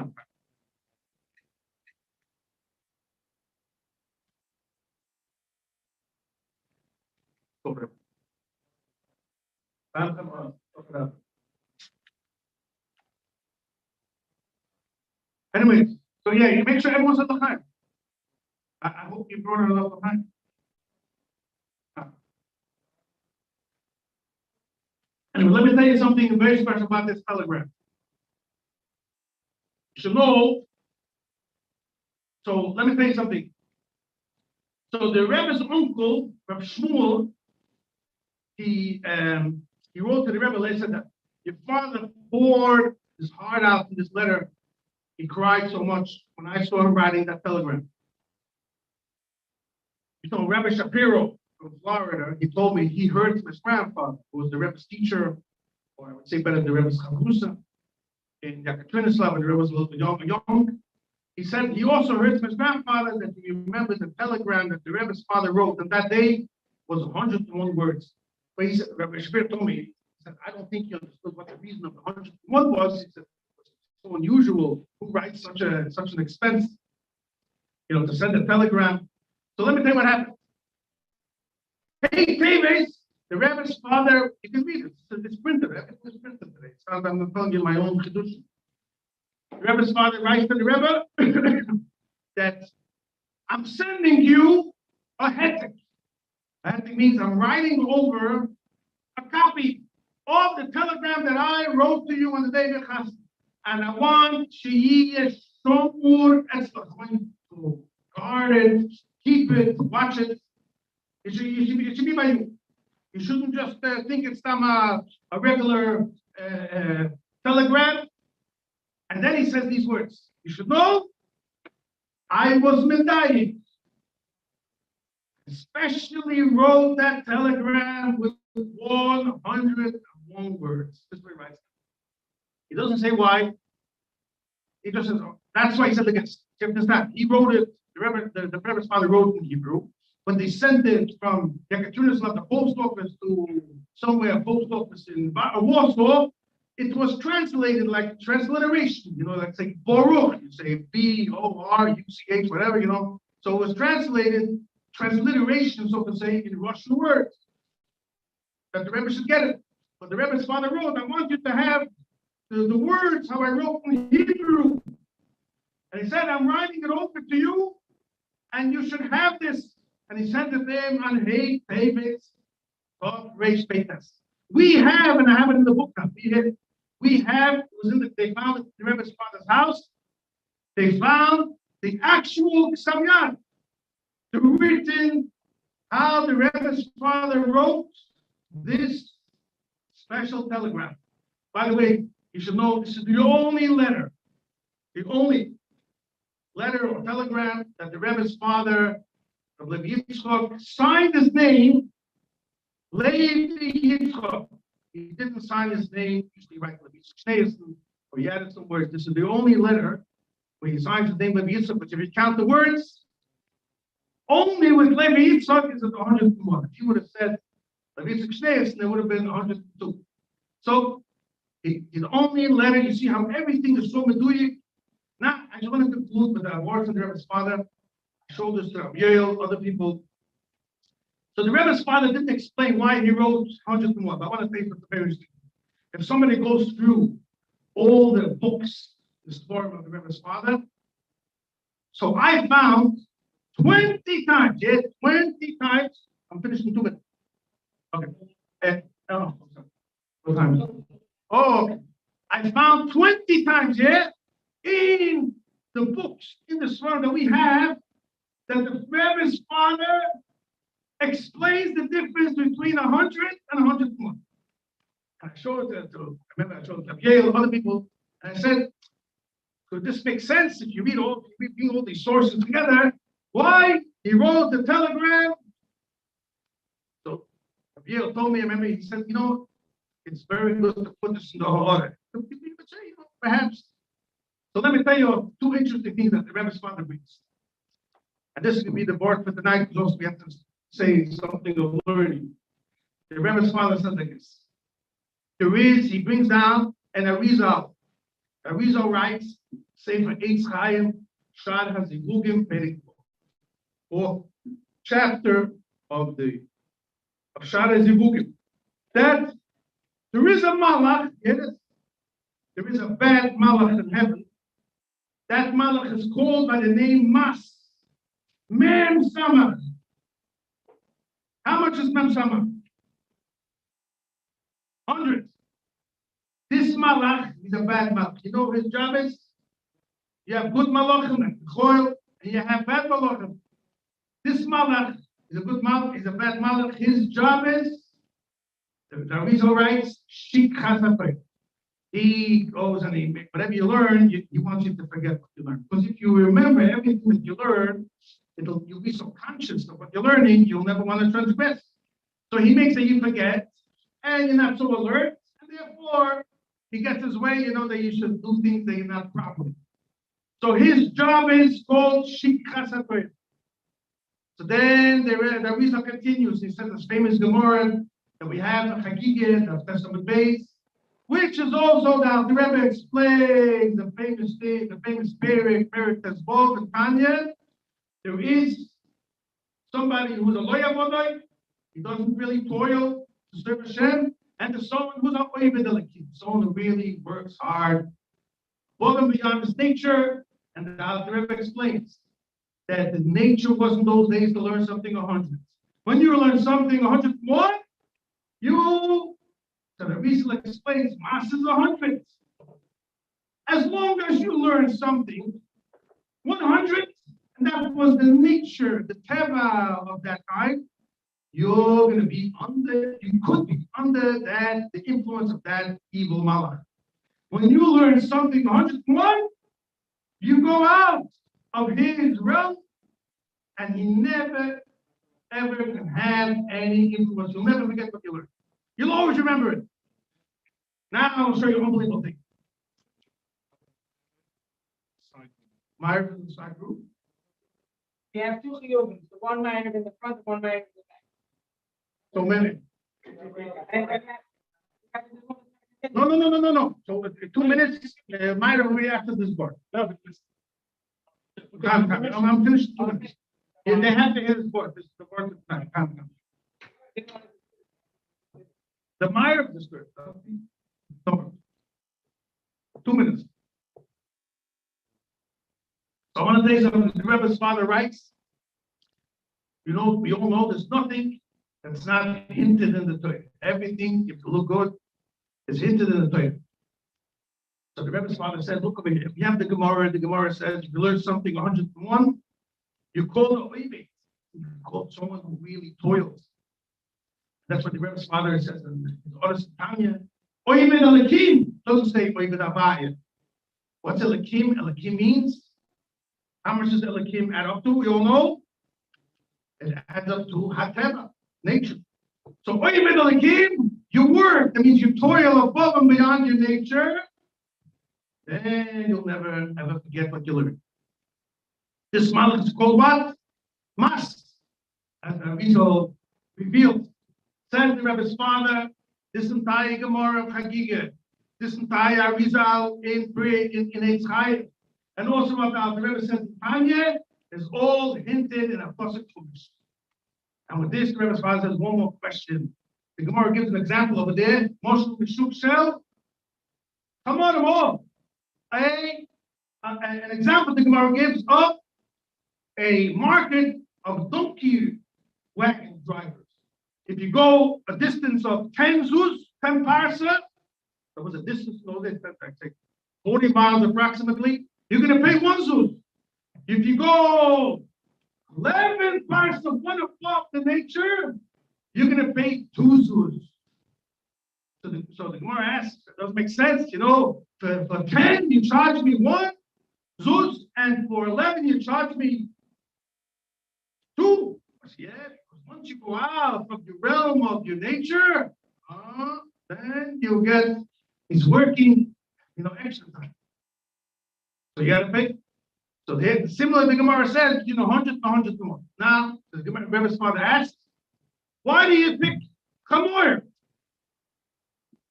Anyway, so yeah, you make sure everyone's at L'chaim. I hope you brought enough L'chaim. Anyway, let me tell you something very special about this telegram. You should know. So let me tell you something. So the Rebbe's uncle, Reb Shmuel, he wrote to the Rebbe. He said that your father poured his heart out in this letter. He cried so much when I saw him writing that telegram. Rebbe Shapiro from Florida, he told me he heard from his grandfather, who was the Rebbe's teacher, or I would say better, the Rebbe's Chavrusa, in Yekaterinoslav, when the Rebbe was a little bit young. He said he also heard from his grandfather that he remembers the telegram that the Rebbe's father wrote, and that day was 101 words. But he said, Rebbe Shapiro told me, he said, I don't think he understood what the reason of the 101 was. He said, it's so unusual. Who writes such an expense, to send a telegram? So let me tell you what happened. Hey, Teves, the Rebbe's father, you can read it. It's printed. It's printed today. I'm telling you my own tradition. The Rebbe's father writes to the Rebbe that I'm sending you a hetek. A hetek means I'm writing over a copy of the telegram that I wrote to you on the day of Chas. And I want Sheyish Shomur Etzlach. I want to guard it, keep it, watch it. It should be by you. You shouldn't just think it's a regular telegram. And then he says these words. You should know, I was medayik. Especially wrote that telegram with 101 words. This is what he writes. He doesn't say why. He just says, that's why he said against. He wrote it, the Rebbe's father wrote it in Hebrew. When they sent it from Yekaterinoslav, the post office, to somewhere, a post office in Warsaw, it was translated like transliteration, like say Baruch, you say B-O-R-U-C-H, whatever, So it was translated, transliteration, so to say, in Russian words. That the Rebbe should get it. But the Rebbe's father wrote, I want you to have the words how I wrote in Hebrew. And he said, I'm writing it over to you, and you should have this. And he sent it to him on Hey Teves of Reish Peitas. We have, and I have it in the book now. They found it in the Rebbe's father's house. They found the actual Ksavyan, the written how the Rebbe's father wrote this special telegram. By the way, you should know this is the only letter or telegram that the Rebbe's father, Levi Yitzchok, signed his name, Levi Yitzchok. He didn't sign his name, usually write Levi Yitzchok, or he added some words. This is the only letter where he signs his name, Levi Yitzchok. But if you count the words, only with Levi Yitzchok is it 101. If you would have said Levi Yitzchok, there would have been 102. So, his only letter, you see how everything is so meduyik. Now, I just want to conclude with the words of the Rebbe's father. I showed this to Rabbi Yael, other people. So the Rebbe's father didn't explain why he wrote 101. I want to say something very interesting. If somebody goes through all the books, the story of the Rebbe's father, so I found 20 times, yes, 20 times. I'm finishing 2 minutes. Okay. What time? Oh, okay. I found 20 times, yeah, in the books, in the story that we have, that the Rebbe's father explains the difference between 100 and 101. And I showed it to I showed it to Yale, other people, and I said, could this make sense if you read all these sources together? Why he wrote the telegram? So Yale told me, I remember he said, it's very good to put this in the whole order. So people would say, perhaps. So let me tell you 2 interesting things that the Rebbe's father brings. And this could be the board for tonight, because also we have to say something of learning. The Rebbe's father says like this. He brings down an Arizal. Arizal writes, Sefer Eitz Chaim, Shad HaZivugim Perek, or chapter of Shad HaZivugim. That there is a malach, yes, there is a bad malach in heaven. That malach is called by the name Mas, Mem Samach. How much is Mem Samach? 100. This malach is a bad malach. You know what his job is? You have good malachim and choil, and you have bad malachim. This malach is a good malach, is a bad malach. His job is, the Rizal writes, Shik Chazapay. He goes and whatever you learn, he wants you to forget what you learned. Because if you remember everything that you learn, you'll be so conscious of what you're learning, you'll never want to transgress. So he makes it you forget, and you're not so alert, and therefore he gets his way, that you should do things that you're not properly. So his job is called Shik Chazapay. So then the Rizal continues. He says this famous Gemara that we have, the Chagigah, the Testament base, which is also now the Rebbe explains the famous thing, the famous Perek Tezbol, the Tanya. There is somebody who's a loya bodoy, he doesn't really toil to serve Hashem, and there's someone who's a oived elikim, someone who really works hard, above and beyond his nature. And the Rebbe explains that the nature wasn't those days to learn something 100. When you learn something 100 more, so the Rizal explains, Mas is 100. As long as you learn something 100, and that was the nature, the teva of that time, you could be under the influence of that evil malach. When you learn something 101, you go out of his realm, and he never, ever can have any influence. You'll never forget what you learned. You'll always remember it. Now I'll show you an unbelievable thing. Myra in the side group. We have 2 chiyuvim, the one minor in the front, one minor in the back. So many. And No. So 2 minutes, Myra will be after this board. No, I'm finished. 2 minutes. Yeah, they have to hear this board. This is the board of time. Come. The Myra of the script. 2 minutes. So I want to tell you something. The Rebbe's father writes, we all know there's nothing that's not hinted in the Torah. Everything, if you look good, is hinted in the Torah. So the Rebbe's father said, look over here. If you have the Gemara says, if you learn something 101, you call it oived. You call someone who really toils. That's what the Rebbe's father says in his Oris Tanya. Oived Elikim doesn't say oived Avaya. What's Elikim? Elikim means, how much does Elikim add up to? We all know. It adds up to Hateva, nature. So oived Elikim, you work. That means you toil above and beyond your nature. Then you'll never ever forget what you learned. This malach is called what? Mas. As the Rizal revealed. Says the Rebbe's father, this entire Gemara of Chagigah, this entire Rizal in Eitz Chaim, and also what the Rebbe says in Tanya is all hinted in a pasuk Chumash. And with this, the Rebbe's father says one more question. The Gemara gives an example over there. Moshe Mishuk Shel. Come on, all. An example the Gemara gives of a market of donkey wagon drivers. If you go a distance of 10 zuz, 10 parsa, that was a distance, no, that's 40 miles approximately, you're going to pay 1 zuz. If you go 11 parsa, 1 o'clock the nature, you're going to pay 2 zuz. So the Gemara asks, it doesn't make sense, for 10 you charge me 1 zuz, and for 11 you charge me 2. Yeah, because once you go out of the realm of your nature, then you get, he's working, extra time. So you got to pay. So similar, the Gemara says, 100 to 100 to 1. Now, the Rebbe's father asks, why do you pick Chamor?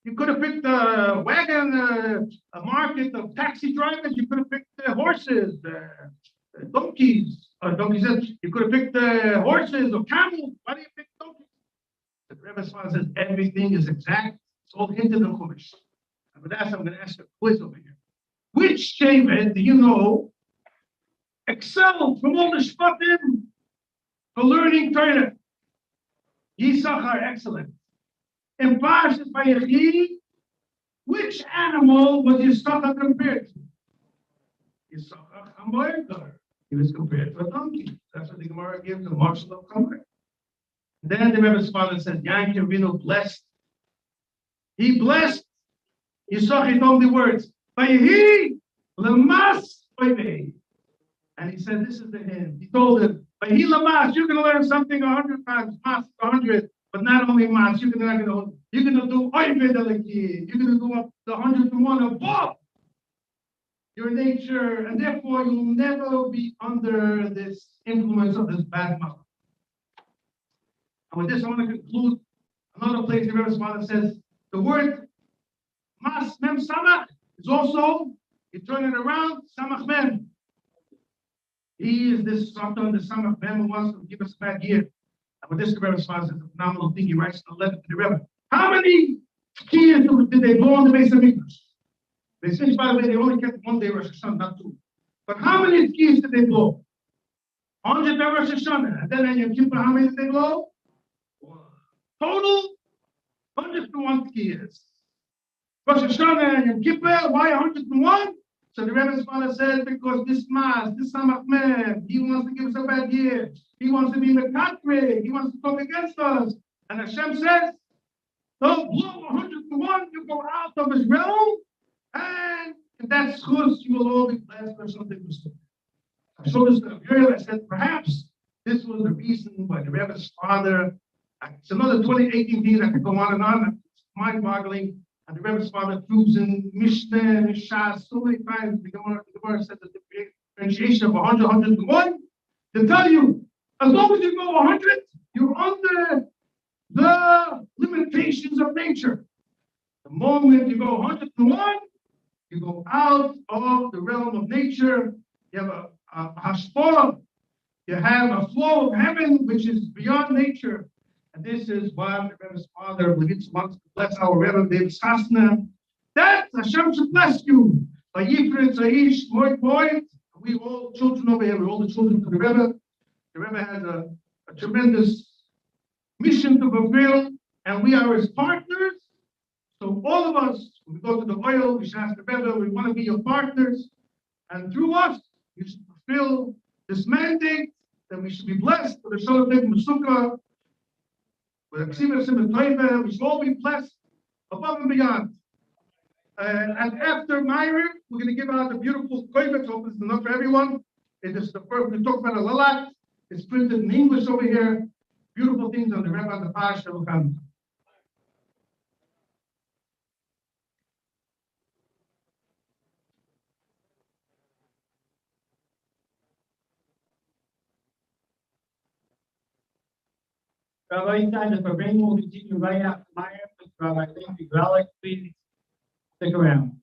You could have picked a wagon, a market of taxi drivers. You could have picked horses, donkeys. You could have picked horses or camels. Why do you pick donkeys? The Rebbe's father says everything is exact. It's all hinted in Chumash. And with that, I'm going to ask a quiz over here. Which Shevet do you know excelled from all the Shvatim for learning Torah? Yisachar, excellent. In Parshas Vayechi, which animal was Yisachar compared to? Yisachar Chamor. He was compared to a donkey. That's what the Gemara gives the marshal of Chamor. Then the Rebbe's father said, Yankee Rino blessed. He blessed. Yisachar told the words, Vayehi lemas Vayehi. And he said, this is the hymn. He told him, Vayehi lemas, you're going to learn something 100 times, mas 100. But not only mas, you're going to do oived aleki. You're going to go up the 101 above your nature, and therefore you'll never be under this influence of this bad mouth. And with this, I want to conclude. Another place the Rebbe's father says the word mas mem samach is also, you turn it around, samach mem. He is this Satan, the samach mem, who wants to give us a bad year. And with this, the Rebbe's father says a phenomenal thing. He writes in a letter to the Rebbe. How many kids did they blow on the base of Mikdash? They say, by the way, they only kept 1 day Rosh Hashanah, not 2. But how many kids did they blow? 100 Rosh Hashanah. And then in Yom Kippur, how many did they blow? Total 101 kids. Rosh Hashanah and Yom Kippur, why 101? So the Rebbe's father said, because this mas, this samach mem, he wants to give us a bad year. He wants to be in the country. He wants to come against us. And Hashem says, don't blow 101, you go out of his realm, and if that's chus, you will all be blessed or something. I showed this to the girl. I said, perhaps this was the reason why the Rebbe's father, it's another 18 things I could go on and on. It's mind-boggling. And the Rebbe's father proves in Mishnah, Mishah, so many times the Gemara said that the differentiation of 100, 101, to tell you, as long as you go 100, you're under the limitations of nature. The moment you go 101, you go out of the realm of nature. You have a hashpora. You have a flow of heaven, which is beyond nature. And this is why the Rebbe's father, Levitz, wants to bless our Rebbe, David Chasna. That Hashem should bless you. By Yifrit, Zaish, Moit, we all children over here, we're all the children to the Rebbe. The Rebbe has a tremendous mission to fulfill, and we are his partners. So all of us, when we go to the oil, we should ask the Rebbe, we want to be your partners. And through us, you should fulfill this mandate that we should be blessed with the Shalom Mesukah, with a Ksiva Simon Toiva, we should all be blessed above and beyond. And after Myrick, we're going to give out the beautiful Koiva, so it's enough for everyone. It is the first, we talk about a Lalat. It's printed in English over here. Beautiful things on the Rebbe and the Pasha will come. Rabbi Isaac, the Farbrengen will continue right after Meyer. Rabbi Biographical, please stick around.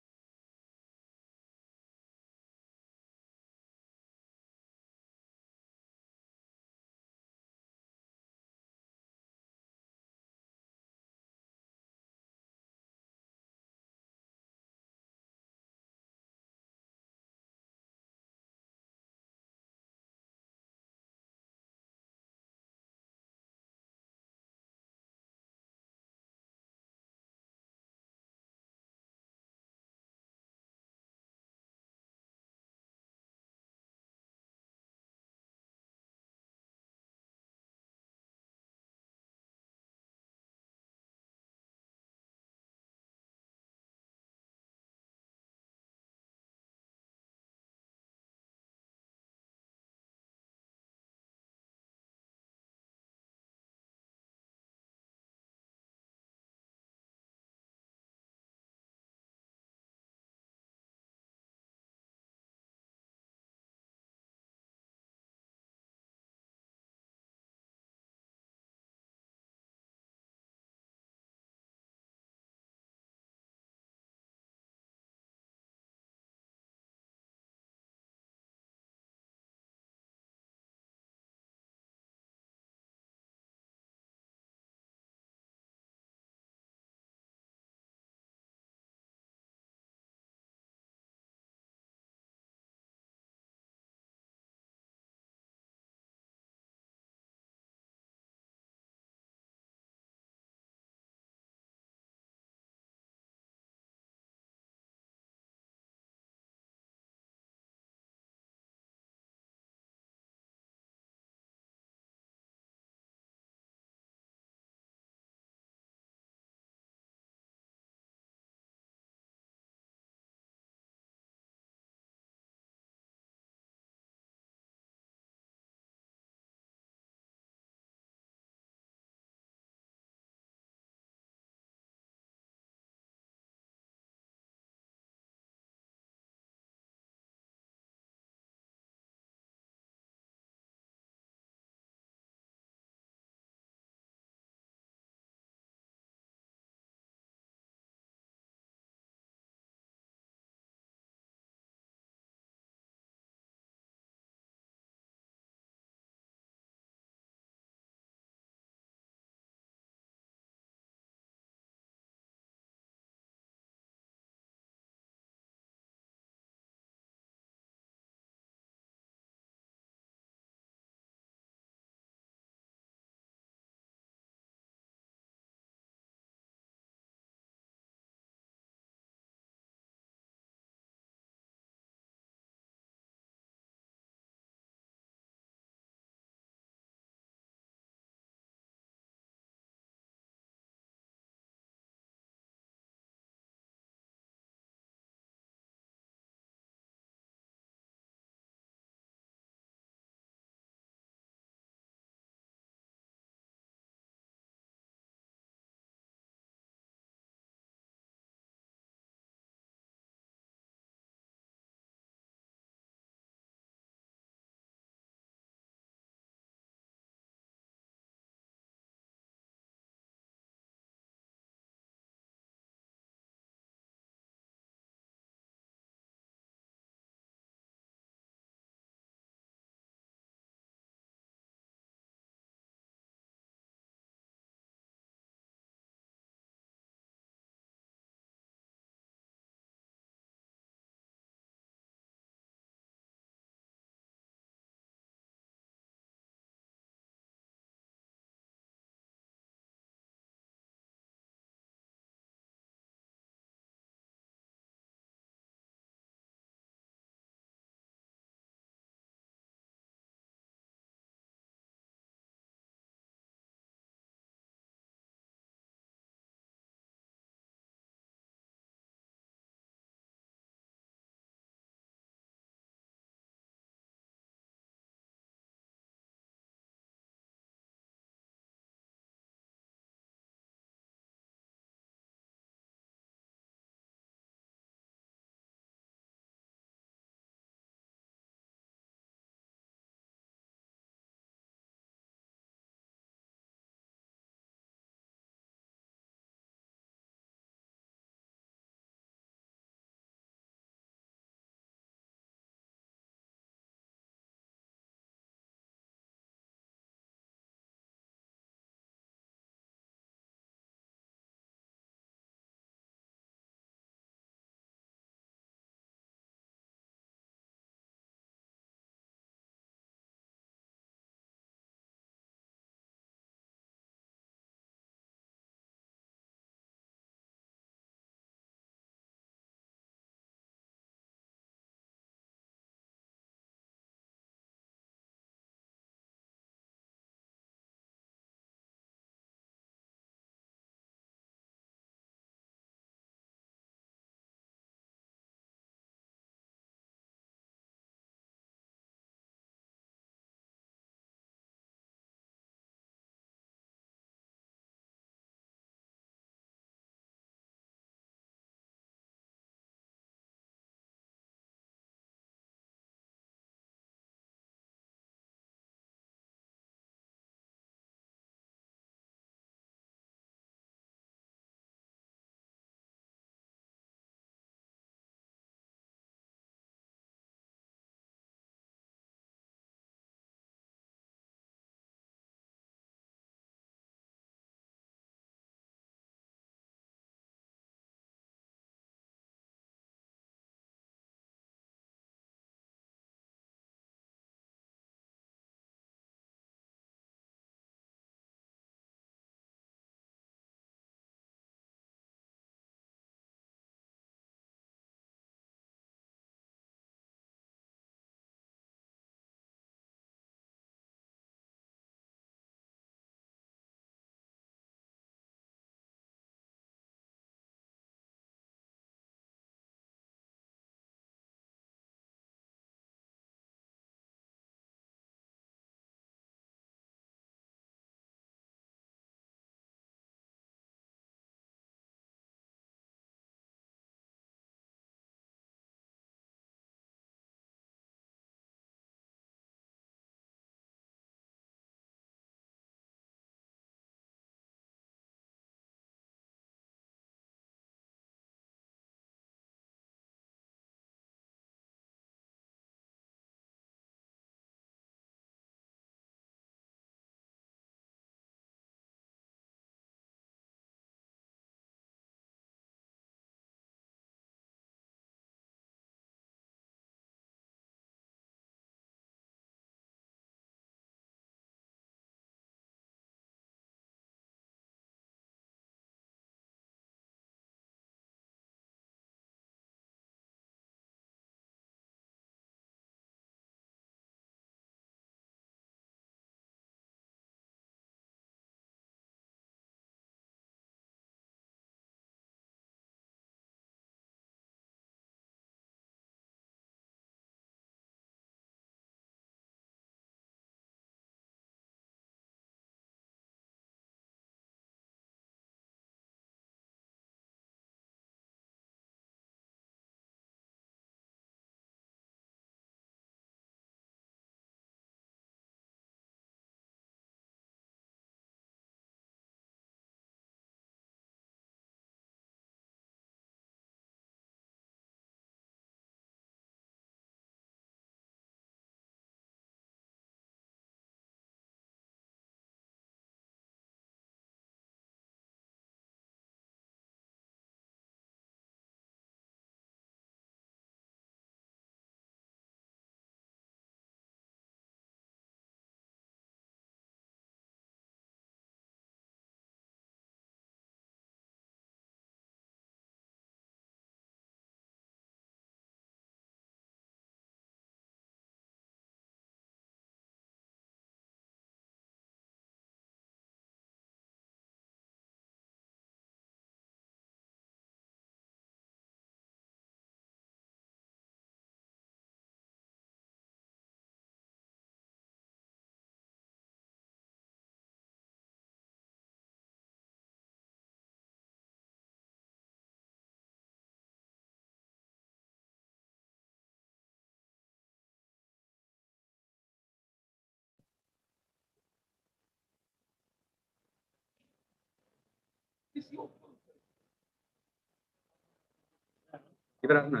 Give it out now.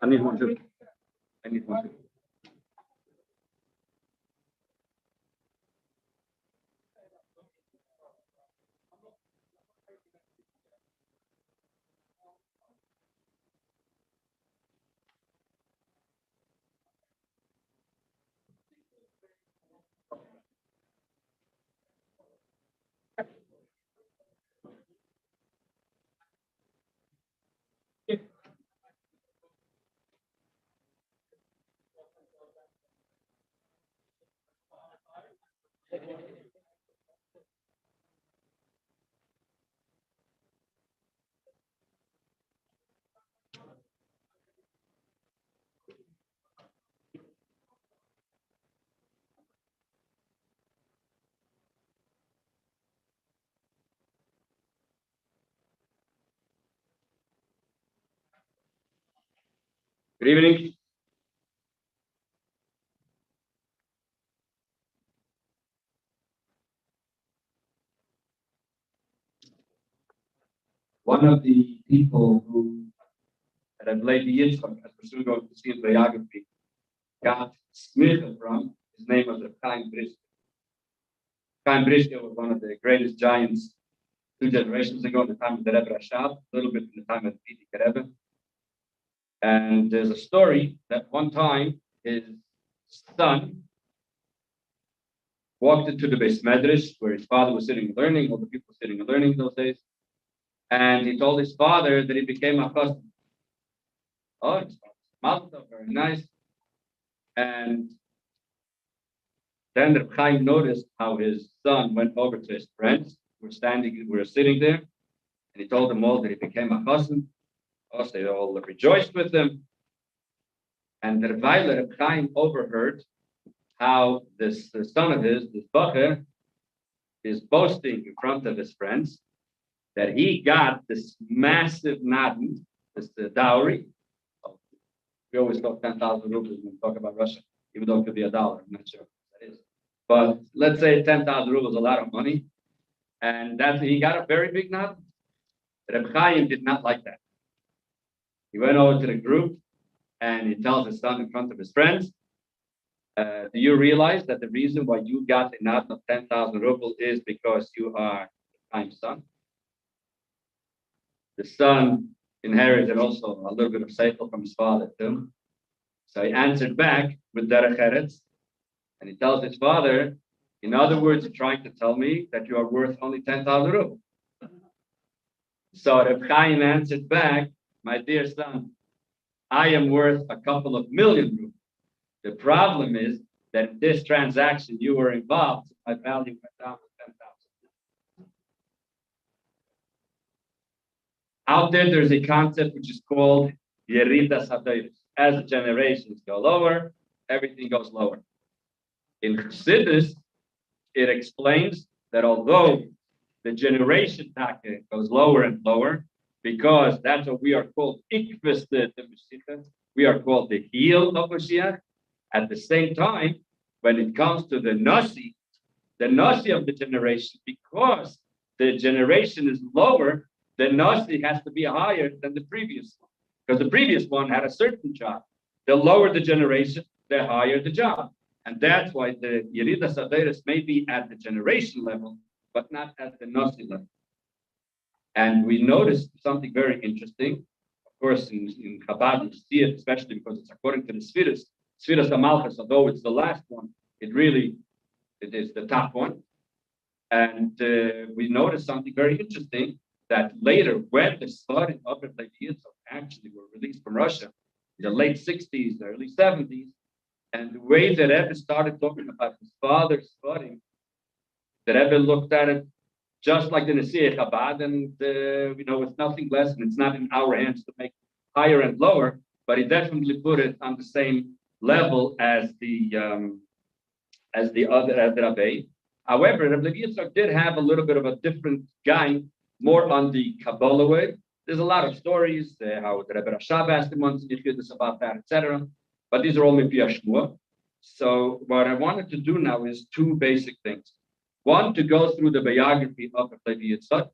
I need one too. I need one too. Good evening. One of the people who that I've laid the Yitzchak, as we're soon going to see in biography, got smicha from, his name was Chaim Brisker. Chaim Brisker was one of the greatest giants 2 generations ago, in the time of the Rebbe Rashab, a little bit in the time of the Rebbe. And there's a story that one time his son walked into the Beis Medrash where his father was sitting and learning, all the people sitting and learning those days. And he told his father that he became a chassid. Oh, it's Malta, very nice. And then the Chaim noticed how his son went over to his friends who were sitting there, and he told them all that he became a chassid. Also, they all rejoiced with him. And the Rebbe Chaim overheard how this the son of his, this Bacher, is boasting in front of his friends that he got this massive naden, this dowry. We always talk 10,000 rubles when we talk about Russia, even though it could be $1. I'm not sure what that is. But let's say 10,000 rubles is a lot of money. And that he got a very big naden. Rebbe Chaim did not like that. He went over to the group and he tells his son in front of his friends, do you realize that the reason why you got a naden of 10,000 rubles is because you are Chaim's son? The son inherited also a little bit of seichel from his father too. So he answered back with derech eretz, and he tells his father, in other words, you're trying to tell me that you are worth only 10,000 rubles. So Reb Chaim answered back, my dear son, I am worth a couple of million rubles. The problem is that in this transaction you were involved, my value went down to 10,000. Out there's a concept which is called Yeridas Hadoros. As the generations go lower, everything goes lower. In Chassidus, it explains that although the generation taka goes lower and lower, because that's what we are called ikvis the Mashiach, we are called the heel of Mashiach. At the same time, when it comes to the nasi of the generation, because the generation is lower, the nasi has to be higher than the previous one, because the previous one had a certain job. The lower the generation, the higher the job. And that's why the Yeridas Hadoros may be at the generation level, but not at the nasi level. And we noticed something very interesting. Of course, in Chabad, you see it, especially because it's according to the Sfiras HaMalchus, although it's the last one, it is the top one. And we noticed something very interesting, that later, when the Sfarim of Rebbe Yitzchak actually were released from Russia, in the late 60s, the early 70s, and the way that Rebbe started talking about his father's Sfarim, the Rebbe looked at it just like the Nesiach Chabad, and it's nothing less, and it's not in our hands to make higher and lower, but he definitely put it on the same level as the Rebbe. However, Rebbe Yitzchak did have a little bit of a different guy, more on the Kabbalah way. There's a lot of stories, how the Rebbe Rashab asked him once about that, etc. But these are all Mipi Shmua. So what I wanted to do now is 2 basic things. One, to go through the biography of Rebbe Yitzchak,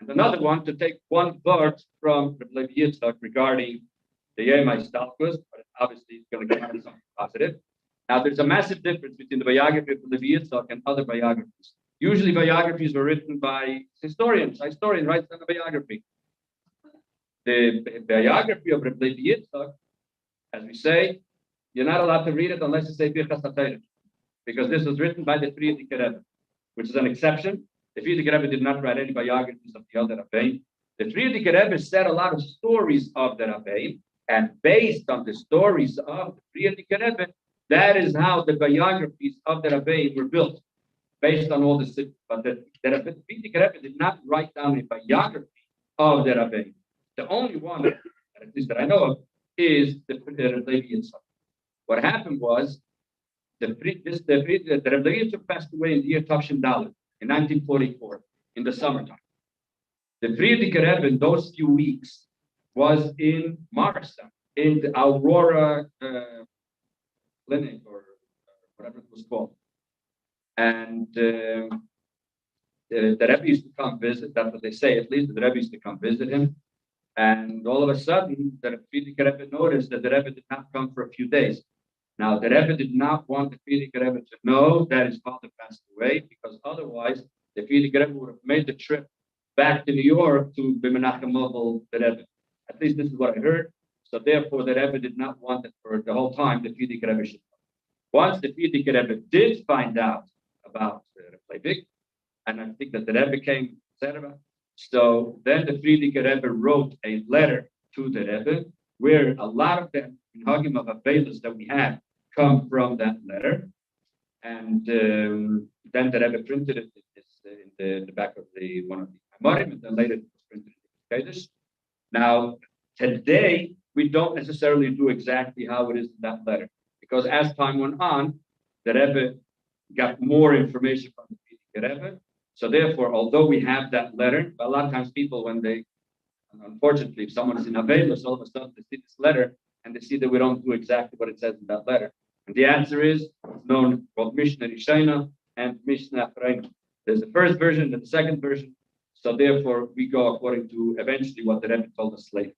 and another one to take one word from Rebbe Yitzchak regarding the Yemai Stalkus, but obviously it's going to come out something positive. Now, there's a massive difference between the biography of Rebbe Yitzchak and other biographies. Usually, biographies were written by historians. A historian writes down a biography. The biography of Rebbe Yitzchak, as we say, you're not allowed to read it unless you say Birchas HaTorah, because this was written by the Frierdiker Rebbe, which is an exception. The Frierdiker Rebbe did not write any biographies of the other Rabbeim. The Frierdiker Rebbe said a lot of stories of the Rabbeim, and based on the stories of the Frierdiker Rebbe, that is how the biographies of the Rabbeim were built, based on all the. But the Frierdiker Rebbe did not write down a biography of the Rabbeim. The only one, at least that I know of, is the Rebbe Yitzchak. What happened was the Rebbe Yitzchak passed away in the year Tavshin Dalet in 1944 in the summertime. The Frierdiker Rebbe in those few weeks was in Marsa, in the Aurora clinic or whatever it was called, and the Rebbe used to come visit. That's what they say, at least the Rebbe used to come visit him. And all of a sudden, the Frierdiker Rebbe noticed that the Rebbe did not come for a few days. Now, the Rebbe did not want the Frierdiker Rebbe to know that his father passed away, because otherwise, the Frierdiker Rebbe would have made the trip back to New York to Bimenachem Movel, the Rebbe. At least this is what I heard. So therefore, the Rebbe did not want it for the whole time the Frierdiker Rebbe should know. Once the Frierdiker Rebbe did find out about Rebbe, and I think that the Rebbe came, etc. So then the Frierdiker Rebbe wrote a letter to the Rebbe, where a lot of the minhagim of Avelis that we have come from that letter. And then the Rebbe printed it in the back of one of the Amarim, and then later it was printed in the Kodesh. Now, today, we don't necessarily do exactly how it is in that letter, because as time went on, the Rebbe got more information from the Frierdiker Rebbe. So therefore, although we have that letter, a lot of times people, when they, unfortunately, if someone is in Avelis, all of a sudden they see this letter and they see that we don't do exactly what it says in that letter. And the answer is known called Mishnah Rishona and Mishnah Farbrengen. There's the first version and the second version. So therefore, we go according to eventually what the Rebbe told us later.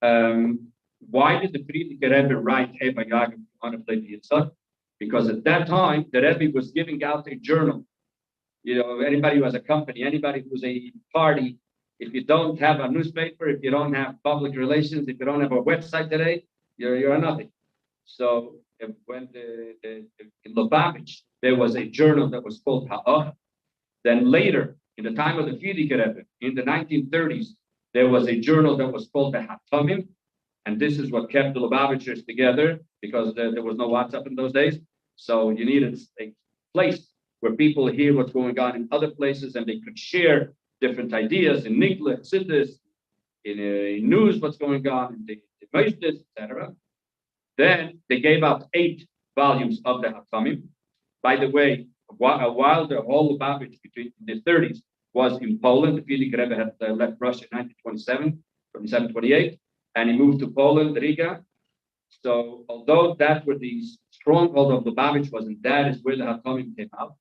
Why did the Frierdiker Rebbe write a biography on a Rebbe Yitzchak? Because at that time, the Rebbe was giving out a journal. You know, anybody who has a company, anybody who's a party, if you don't have a newspaper, if you don't have public relations, if you don't have a website today, you're a nothing. So when in Lubavitch, there was a journal that was called Ha'ah. Then later, in the time of the Frierdiker Rebbe, in the 1930s, there was a journal that was called the Hatamim. And this is what kept the Lubavitchers together, because there was no WhatsApp in those days. So you needed a place where people hear what's going on in other places, and they could share different ideas in Nikla, Sidis, in news, what's going on, in the Moistis, etc. Then they gave out 8 volumes of the Hatamim. By the way, while the whole Lubavitch between the 30s was in Poland, the Frierdiker Rebbe had left Russia in 1927, and he moved to Poland, Riga. So although that were the stronghold of Lubavitch was, and that is where the Hatamim came out,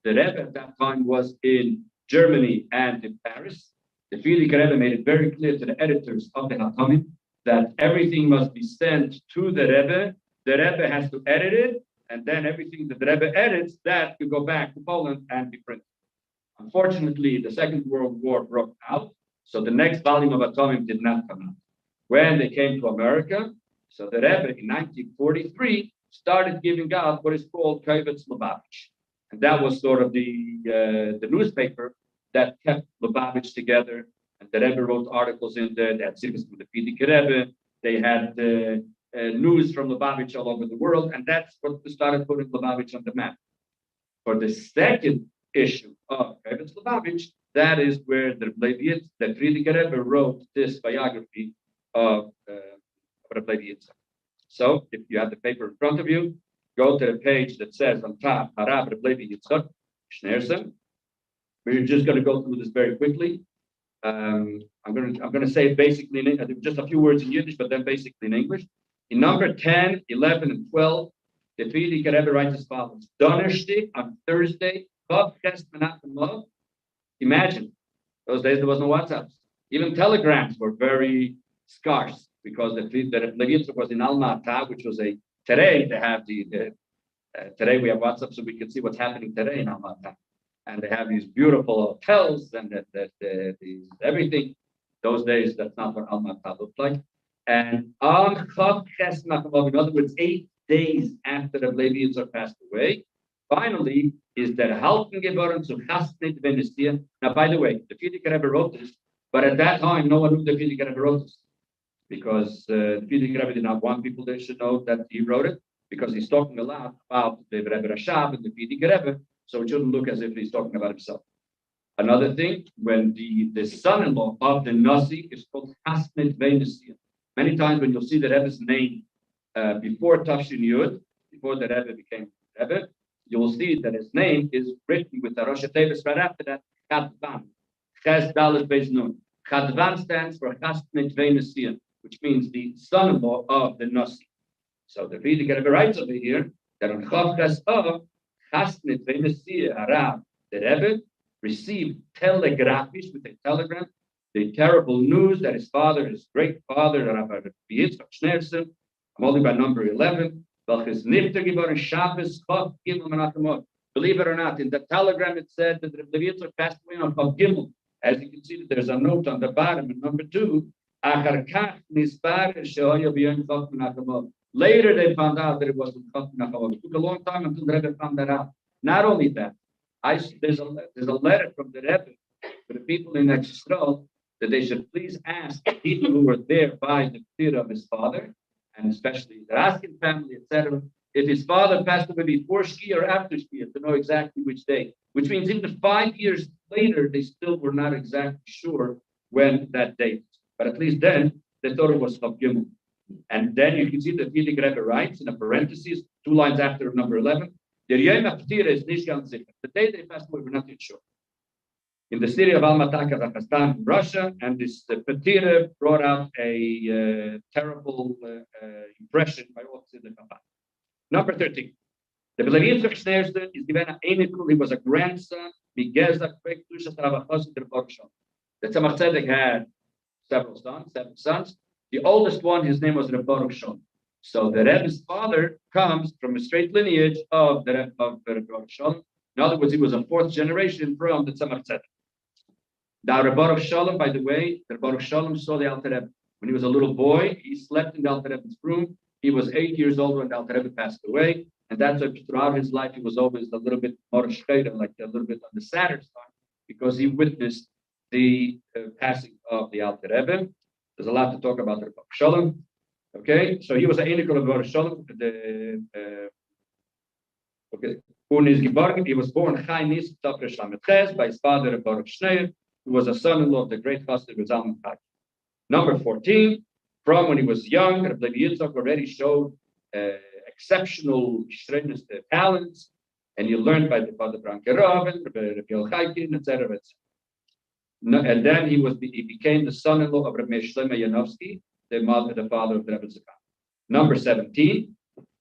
the Rebbe at that time was in Germany and in Paris. The Frierdiker Rebbe made it very clear to the editors of the Hatamim that everything must be sent to the Rebbe. The Rebbe has to edit it, and then everything that the Rebbe edits, that could go back to Poland and be printed. Unfortunately, the Second World War broke out, so the next volume of Hatamim did not come out. When they came to America, so the Rebbe in 1943 started giving out what is called Kovetz Lubavitch. And that was sort of the newspaper that kept Lubavitch together. And the Rebbe wrote articles in there. They had sittings from the Frierdiker Rebbe. They had news from Lubavitch all over the world. And that's what started putting Lubavitch on the map. For the second issue of Kovetz Lubavitch, that is where the Frierdiker Rebbe wrote this biography of Rebbe Yitzchak. So if you have the paper in front of you, go to the page that says on top, Harav Rebbe Yitzchak, Shneerson. We're just going to go through this very quickly. I'm going to say it basically in just a few words in Yiddish, but then basically in English. In number 10, 11, and 12, the Frierdiker Rebbe writes as follows: Donnerstag on Thursday, Chof Menachem Lov. Imagine, Those days there was no WhatsApps. Even telegrams were very scarce because the Rebbe Yitzchak was in Alma-Ata, which was today they have today we have WhatsApp so we can see what's happening today in Alma-Ata. And they have these beautiful hotels and these everything. Those days, that's not what Alma-Ata looked like. And on Chof Ches Machamav, in other words, 8 days after the Rebbe Yitzchak passed away, finally, is der Halten geworden zu Chasnit Venesia. Now, by the way, the Frierdiker Rebbe wrote this, but at that time, no one knew the Frierdiker Rebbe wrote this. Because the Frierdiker Rebbe did not want people they should know that he wrote it, because he's talking a lot about the Rebbe Rashab and the Frierdiker Rebbe, so it shouldn't look as if he's talking about himself. Another thing, when the son-in-law of the Nasi is called Chasnit Venesia. Many times when you'll see the Rebbe's name before Tafshin Yud, before the Rebbe became Rebbe, you will see that his name is written with the Rosh Tevis right after that, Chadvan. Ches Dalet Beis Nun. Chadvan stands for Chasnit Venesia, which means the son-in-law of the Nasi. So the Frierdiker Rebbe writes over here that on Chof Ches of Chasnit Venesia Harav, the Rebbe received telegraphisch with a telegram the terrible news that his father, his great father, Rabbi Yitzchak Schneerson, I'm only by number 11, welches Nifter geworden Shabbos Chof Gimel Menachem. Believe it or not, in the telegram it said that Rabbi Yitzchak passed away on Chof Gimel. As you can see, there's a note on the bottom in number 2. Later they found out that it was Chof Menachem. It took a long time until the Rebbe found that out. Not only that, there's a letter from the Rebbe for the people in Yisrael that they should please ask the people who were there by the fear of his father, and especially the Raskin family, etc., if his father passed away before Shkia or after Shkia, to know exactly which day. Which means even 5 years later, they still were not exactly sure when that date. But at least then, they thought it was Chof Gimel. And then you can see that Frierdiker Rebbe writes in a parenthesis, 2 lines after number 11, the day they passed away, we're not yet sure. In the city of Almaty, Kazakhstan, in Russia, and this Petira brought out a terrible impression by all the Kabbalah. Number 13. The Rebbe Yitzchak Schneerson is given an Einikul. He was a grandson. The Tzemach Tzedek had 7 sons. The oldest one, his name was Rebbe Baruch Shalom. So the Rebbe's father comes from a straight lineage of the Rebbe Baruch Shalom. In other words, he was a 4th generation from the Tzemach Tzedek. Now, Rebbe Baruch Shalom, by the way, Rebbe Baruch Shalom saw the Alter Rebbe. When he was a little boy, he slept in the Alter Rebbe's room. He was 8 years old when the Alter Rebbe passed away. And that's why throughout his life, he was always a little bit more shcheda, like a little bit on the sadder side, because he witnessed the passing of the Alter Rebbe. There's a lot to talk about Rebbe Baruch Shalom. Okay, so he was an Einikul of Baruch Shalom. He was born Chai Nis Tafresh Lamed Ches by his father Baruch Shneer, who was a son-in-law of the great Chassid Zalman Chai. Number 14, from when he was young, Rebbe Yitzchak already showed exceptional talents, and he learned by the Father Branke Raven, Rebbe Yochaikin, etc. And then he became the son-in-law of Rebbe Shlomo Yanovsky, the father of the Rebbe Zakan. Number 17,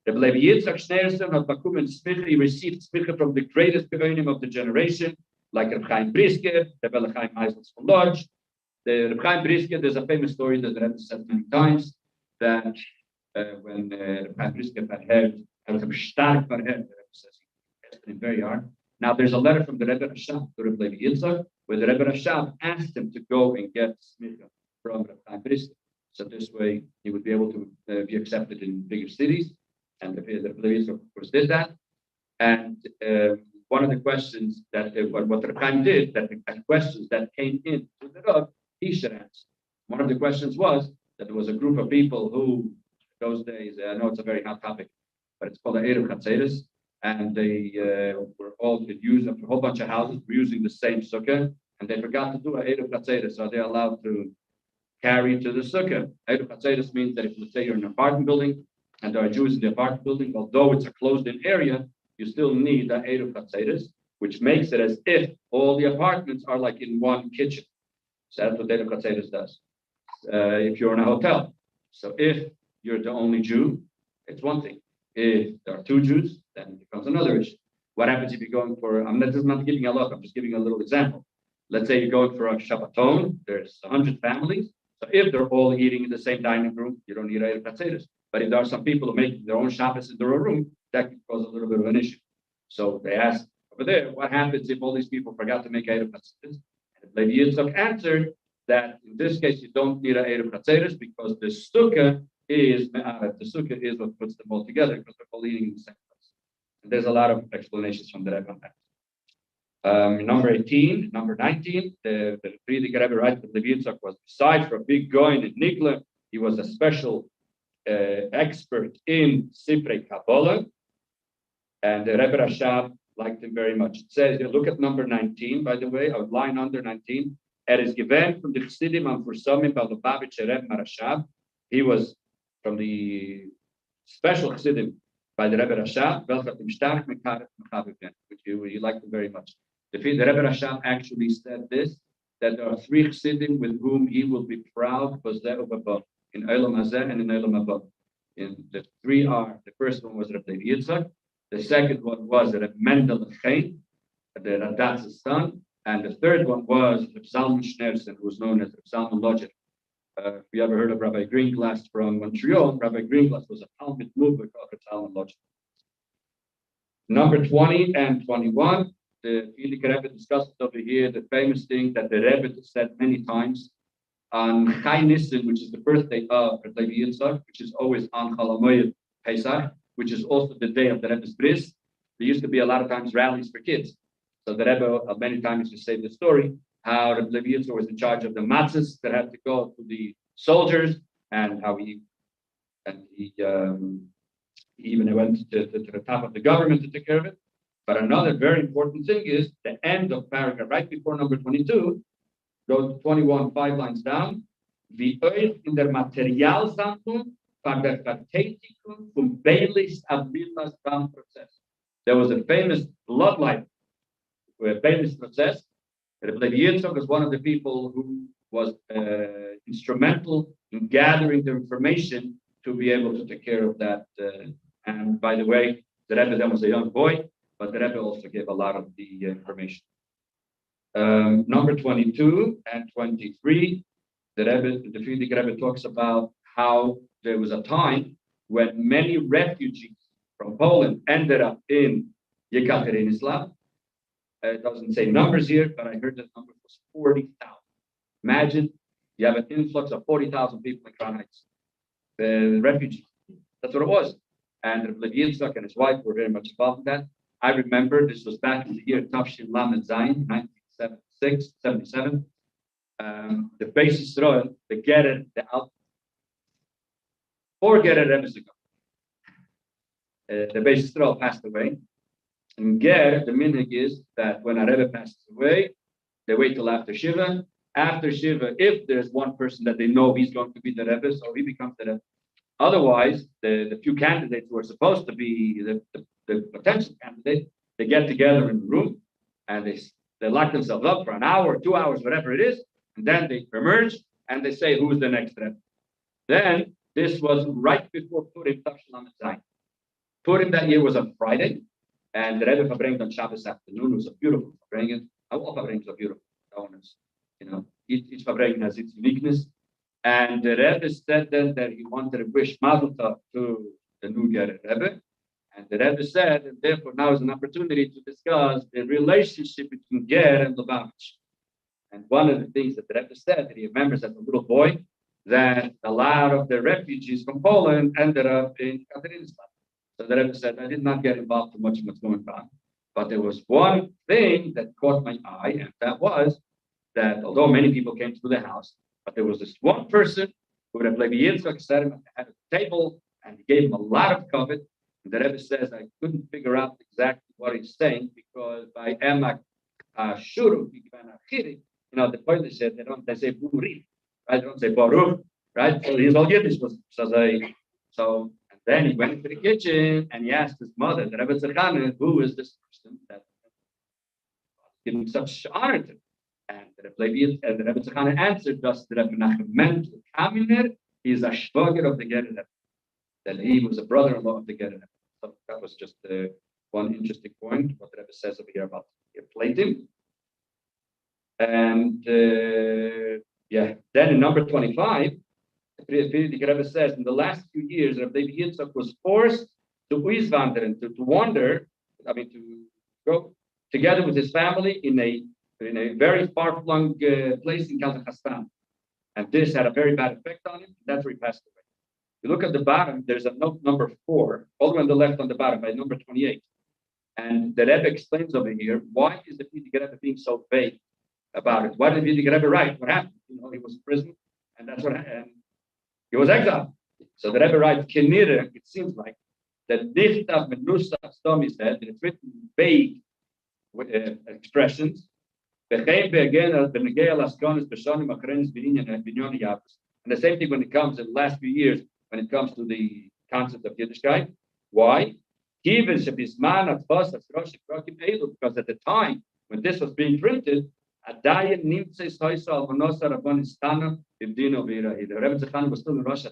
Rebbe Yitzchak Schneerson had Bakum and Smicha. He received Smicha from the greatest Geonim of the generation, like Reb Chaim Brisker, Rebbe Chaim Eisels von Lodz. The Reb Chaim Brisker, there's a famous story that the Rebbe said many times, that when Reb Chaim Brisker had heard, the Rebbe says he tested him very hard. Now there's a letter from the Rebbe Rashab to Rebbe Yitzchak, where the Rebbe Rashab asked him to go and get Smicha from Reb Chaim Brisker. So this way he would be able to be accepted in bigger cities. And the Rebbe Yitzchak, of course, did that. And one of the questions that what Reb Chaim did, that the questions that came in to the Rebbe, he should answer. One of the questions was that there was a group of people who, those days, I know it's a very hot topic, but it's called the Erev Chatzeres, and they were all used a whole bunch of houses were using the same sukkah, and they forgot to do an Erev Chatzeres, so they're allowed to carry to the sukkah. Erev Chatzeres means that if, let's say, you're in an apartment building, and there are Jews in the apartment building, although it's a closed-in area, you still need the Erev Chatzeres, which makes it as if all the apartments are like in one kitchen. So that's what Erev Chatzeres does. If you're in a hotel, so if you're the only Jew, it's one thing. If there are 2 Jews, then it becomes another issue. What happens if you're going for? I'm not giving a lot. I'm just giving a little example. let's say you're going for a Shabbaton, there's 100 families. So if they're all eating in the same dining room, you don't need Erev Hatzeres. But if there are some people who make their own Shabbos in their own room, that could cause a little bit of an issue. So they asked over there, what happens if all these people forgot to make Erev Hatzeres? And Levi Yitzchak answered that in this case, you don't need an Erev Hatzeres because the sukkah is me'aret. The sukkah is what puts them all together because they're all eating in the same place. And there's a lot of explanations from the Rebbe on that. Number 19, the Friedrich Rebbe writes that Levi Yitzchak was, besides for a big guy in Nikla, he was a special expert in Sifrei Kabbalah, and the Rebbe Rashab liked him very much. It says, look at number 19, by the way, a line under 19. Is given from the Chassidim and for some in Balubavitch Rebbe Rashab. He was from the special Chassidim by the Rebbe Rashab, which you liked him very much. The Rebbe Rashab actually said this, that there are 3 Chassidim with whom he will be proud in Olam Hazeh and in Olam Haba. In the 3 are, the first one was Rebbe Yitzchak, the second one was Rebbe Mendel Chaim, the Radatz's son, and the third one was Rebbe Zalman Schneerson, who was known as Rebbe Zalman Lodger. If you ever heard of Rabbi Greenglass from Montreal, Rabbi Greenglass was a Talmud mover of Rebbe Zalman Lodger. Number 20 and 21, the Friedrich Rebbe discussed over here the famous thing that the Rebbe said many times on Chai Nissen, which is the birthday of Levi Yitzchak, which is always on Chol HaMoed Pesach, which is also the day of the Rebbe's bris. There used to be a lot of times rallies for kids. So the Rebbe many times used to say the story how Levi Yitzchak was in charge of the matzahs that had to go to the soldiers, and how he even went to the top of the government to take care of it. But another very important thing is the end of paragraph, right before number 22, go to 21, 5 lines down. Wie euch in der Materialsammlung von der Verteidigung vom Beilis Abritas beim Prozess. There was a famous bloodline Beilis process. Levi Yitzchak was one of the people who was instrumental in gathering the information to be able to take care of that. And by the way, the Rebbe then was a young boy, but the Rebbe also gave a lot of the information. Number 22 and 23, the Friedrich Rebbe talks about how there was a time when many refugees from Poland ended up in Yekaterinslav. It doesn't say numbers here, but I heard the number was 40,000. Imagine you have an influx of 40,000 people in Crown Heights, the refugees. That's what it was. And Levi Yitzchak and his wife were very much involved in that. I remember this was back in the year Tafshin Lamed Zayin, 1976, 77. The Beis Yisrael, the Gerer, the Al, 4 Gerer Rebbes ago. The Beis Yisrael passed away. And Ger, the minhag is that when a Rebbe passes away, they wait till after Shiva. After Shiva, if there's one person that they know he's going to be the Rebbe, so he becomes the Rebbe. Otherwise, the few candidates who are supposed to be the potential candidate, they get together in the room and they lock themselves up for an hour, 2 hours, whatever it is, and then they emerge and they say, who's the next Rebbe? Then, this was right before Purim, Tafshin Lamed Zayin. Purim that year was on Friday, and the Rebbe Farbrengen on Shabbos afternoon. It was a beautiful Farbrengen. All Farbrengens are beautiful. Each Farbrengen has its uniqueness. And the Rebbe said then that he wanted to wish Mazel Tov to the new Ger Rebbe. And the Rebbe said, and therefore now is an opportunity to discuss the relationship between Ger and Lubavitch. And one of the things that the Rebbe said, that he remembers as a little boy, that a lot of the refugees from Poland ended up in Katerinslav. So the Rebbe said, I did not get involved too much in what's going on. But there was one thing that caught my eye, and that was that although many people came to the house, but there was this one person who Rebbe Levi Yitzchak sat him at the table, and he gave him a lot of covet. And the Rebbe says, I couldn't figure out exactly what he's saying, because by Emak Shuru, the Polish said, they say Buri, right? They don't say Baruch, right? So he's all Yiddish. So then he went into the kitchen and he asked his mother, the Rebbe Tzachana, who is this person that giving such honor to? And the Rebbe Tzachana answered, just the Rebbe Nachem Mendel Kaminer, he is a shvager of the Ger Rebbe. That he was a brother-in-law of the Ger Rebbe. So that was just one interesting point, what the Rebbe says over here about plating. And then in number 25, the Rebbe says, in the last few years, Rebbe Yitzchak was forced to Uizwanderen, to wander, to go together with his family in a very far-flung place in Kazakhstan. And this had a very bad effect on him. That's where he passed away. You look at the bottom, there's a note number 4, all the way on the left on the bottom, by number 28. And the Rebbe explains over here, why is the Rebbe being so vague about it? Why did the Rebbe write? What happened? He was in prison, and that's what happened. He was exiled. So the Rebbe writes, Kenire, it seems like, that Dichtav Menusa Stomi said, that it's written vague expressions. And the same thing when it comes in the last few years, when it comes to the concept of Yiddishkeit. Why? Because at the time when this was being printed, the Rebbe was still in Russia.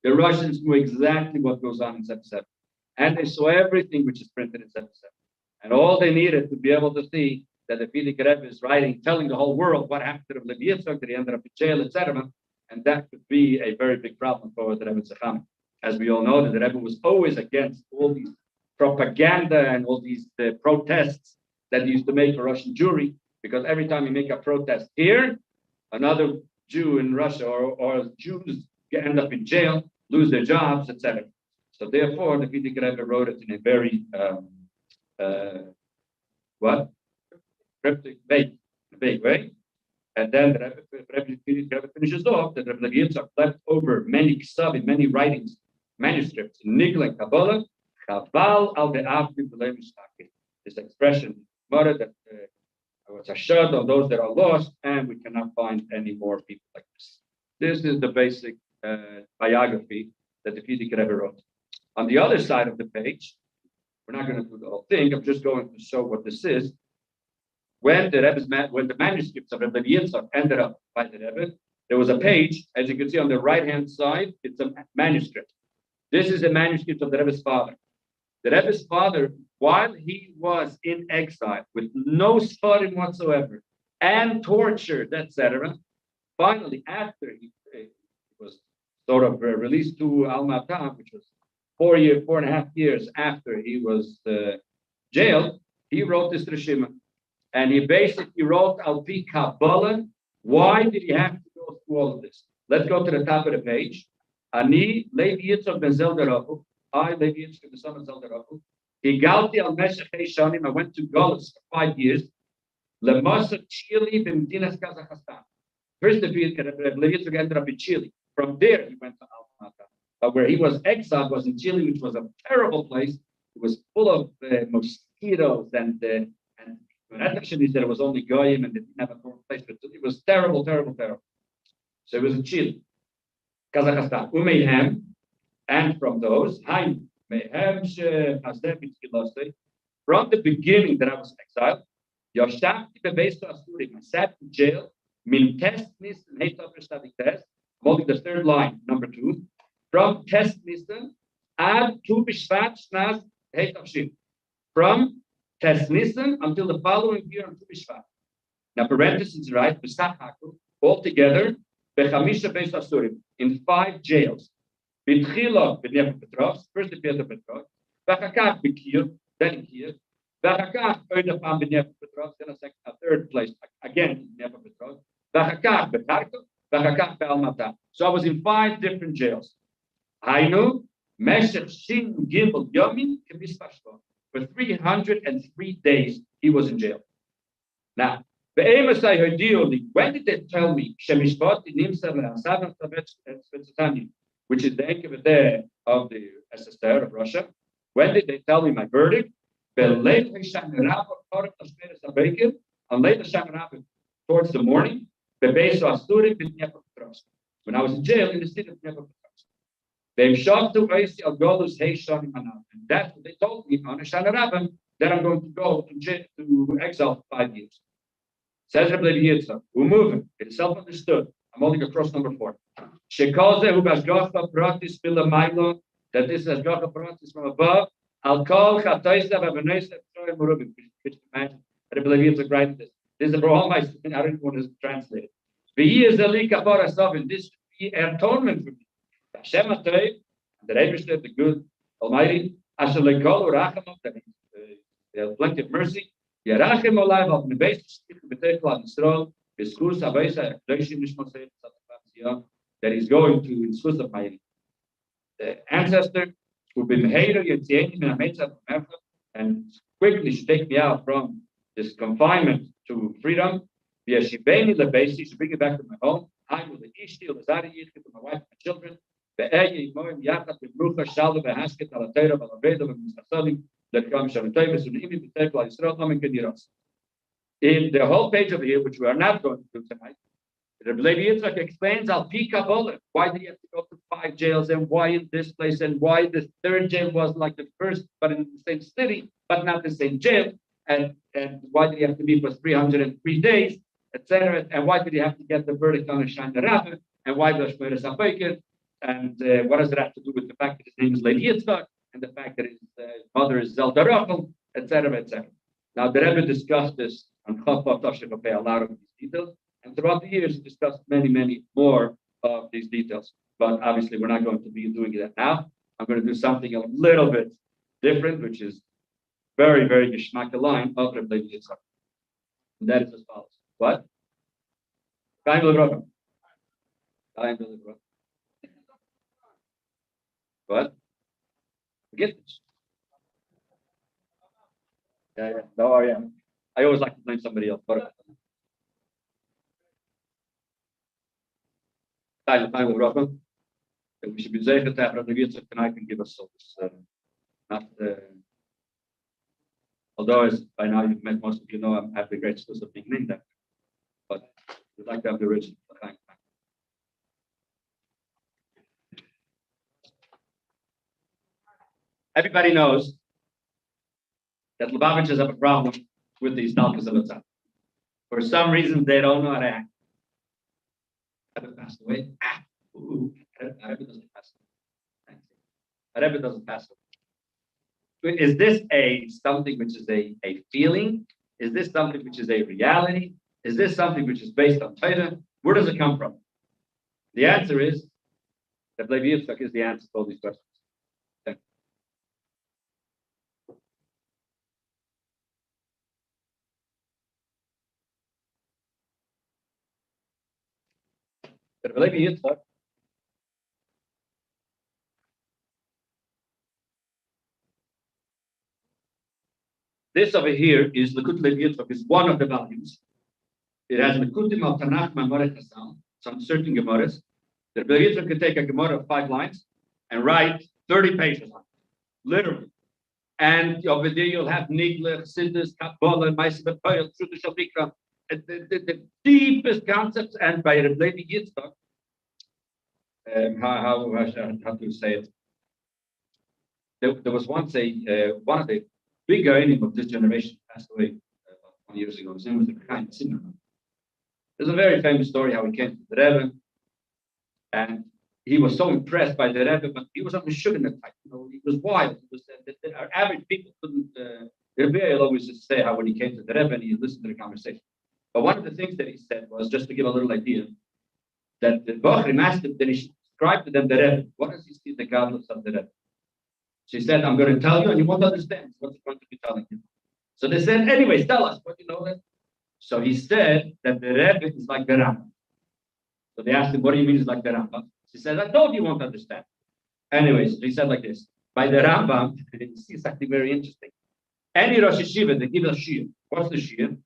The Russians knew exactly what goes on in 77. And they saw everything which is printed in 77. And all they needed to be able to see that the Rebbe is writing, telling the whole world what happened to Rebbe Yitzchak, that he ended up in jail, etc. And that could be a very big problem for the Rebbe Tzacham. As we all know, that the Rebbe was always against all these propaganda and all these protests that he used to make for Russian Jewry, because every time you make a protest here, another Jew in Russia or Jews end up in jail, lose their jobs, etc. So therefore, the Rebbe wrote it in a very cryptic, vague way. And then the Rebbe finishes off that Rebbe Yitzchak left over many ksavim, many writings, manuscripts, Nigla and Kabbalah, Chaval al de'avdi b'lei mishtakin. This expression, that was a shot on those that are lost, and we cannot find any more people like this. This is the basic biography that the Rebbe wrote. On the other side of the page, we're not going to do the whole thing. I'm just going to show what this is. When the manuscripts of Rebbe Yitzchak ended up by the Rebbe, there was a page, as you can see on the right-hand side, it's a manuscript. This is a manuscript of the Rebbe's father. The Rebbe's father, while he was in exile with no sfarim whatsoever and tortured, etc., finally, after he was sort of released to Al-Matam, which was 4.5 years after he was jailed, he wrote this Rishima. And he basically wrote Al-Pi Kabbalah. Why did he have to go through all of this? Let's go to the top of the page. Ani Levi Yitzchak ben Zelderahu. I, Levi Yitzchak, the son of Zelderahu. Higalti al Meshach Shanim. I went to Golis for 5 years. Lemasa Chile b'Medinas Kazakhstan. First, Levi Yitzchak ended up in Chile. From there, he went to Al-Matam. But where he was exiled was in Chile, which was a terrible place. It was full of mosquitoes and actually said it was only goyim and they didn't have a place, but it was terrible, terrible, terrible. So it was in Chile, Kazakhstan, Umeihem, and from those, from the beginning that I was exiled, I sat in jail, I'm holding the third line, number 2, from test Nisan ad Tu Bishvat Shnas Heitavshim, from Test Nisan until the following year on Tu Bishvat. Now, parentheses, right? Altogether, Bechamisha Beis Asurim, in 5 jails. Bitchila B'Nefesh Petros, first the Pietro Petros, Bachakach B'Kiev, then in Kiev, Bachakach Oidapam B'Nefesh Petros, then a third place, again in Nefesh Petros, Bachakach B'Kharkov, Bachakach B'Almatam. So I was in 5 different jails. Hainu, Meshech Shin Gimel Yomin K'Mispashto. For 303 days, he was in jail. Now, when did they tell me, which is the Enkivader of the SSR of Russia? When did they tell me my verdict? On later towards the morning, when I was in jail in the city of Dnepropetrovsk. And that's what they told me on a Shana Rabbah that I'm going to go to exile for 5 years. Says Rebbe Yitzchak, we're moving. It is self-understood. I'm holding across number 4. That this is Hashgacha Pratis from above. I'll call Rebbe Yitzchak writing this. This is a problem. I don't want to translate it. He is the lika parasavin. This should be atonement for me. Hashem Atay, the Rebbe said, the good Almighty, Asher lekol urachamov, that he has plenty of mercy. Yerachem olay val nebeis shtichu b'tekel al Yisrael, b'schus habeisa akdoshim nishmosei tzaddik, that he's going to in schus of my ancestor who been hated and quickly should take me out from this confinement to freedom. She should bring it back to my home. I will the Ishti, to my wife, my children. In the whole page over here, which we are not going to do tonight, Rebbe Yitzchak explains Al Pi Kabbalah, why did he have to go to 5 jails and why in this place and why the third jail was like the first, but in the same city, but not the same jail, and why did he have to be for 303 days, etc. And why did he have to get the verdict on a Shana Rebbe, and why the Shmeres HaPoiket, and what does it have to do with the fact that his name is Levi Yitzchak, and the fact that his mother is Zelda Rachel, etc., etc. Now the Rebbe discussed this on Chof a lot of these details. And throughout the years, we discussed many, many more of these details. But obviously, we're not going to be doing that now. I'm going to do something a little bit different, which is very, very geschmack line of Rebbe Yitzchak. And that is as follows. What? What? Forget this. Yeah. No worry. I always like to blame somebody else. We should be safe to have Rebbe Yitzchak tonight and give us service. Although as by now you've met most of you know, I have the great excuse of being named that. But we'd like to have the original. Everybody knows that Lubavitchers have a problem with these talkas of Atzah. For some reason, they don't know how to act. Rebbe passed away. Rebbe doesn't pass away. Rebbe doesn't pass away. Is this something which is a feeling? Is this something which is a reality? Is this something which is based on Torah? Where does it come from? The answer is that Levi Yitzchak is the answer to all these questions. Okay. Levi Yitzchak this over here is Lekut Levi Yitzchak, is one of the volumes. It has Lekutim al Tanakh Mamorech Hasam, some certain Gemaras. The Levi Yitzchak can take a Gemara of 5 lines and write 30 pages on it, literally. And over there you'll have Nigler, Siddur, Kabbalah, Ma'aseh B'Torah, Truth Shalbika, the deepest concepts. And by Levi Yitzchak, how to say it? There was once one of the big guardian of this generation passed away about 20 years ago. His name was the Chaim Zimmerman. There's a very famous story how he came to the Rebbe, and he was so impressed by the Rebbe, but he was on the sugar type. He was wild. It was our average people couldn't. The Rebbe always used to say how when he came to the Rebbe and he listened to the conversation. But one of the things that he said was, just to give a little idea, that the Bochrim asked him that he should describe to them the Rebbe. What does he see the godless of the Rebbe? She said, I'm going to tell you, and you won't understand what he's going to be telling you. So they said, anyways, tell us what you know that. So he said that the Rebbe is like the Rambam. So they asked him, what do you mean is like the Rambam? She said, I told you won't understand. Anyways, he said like this. By the Rambam, you see something very interesting. Any Rosh Yeshiva, they give a shir. What's the shir?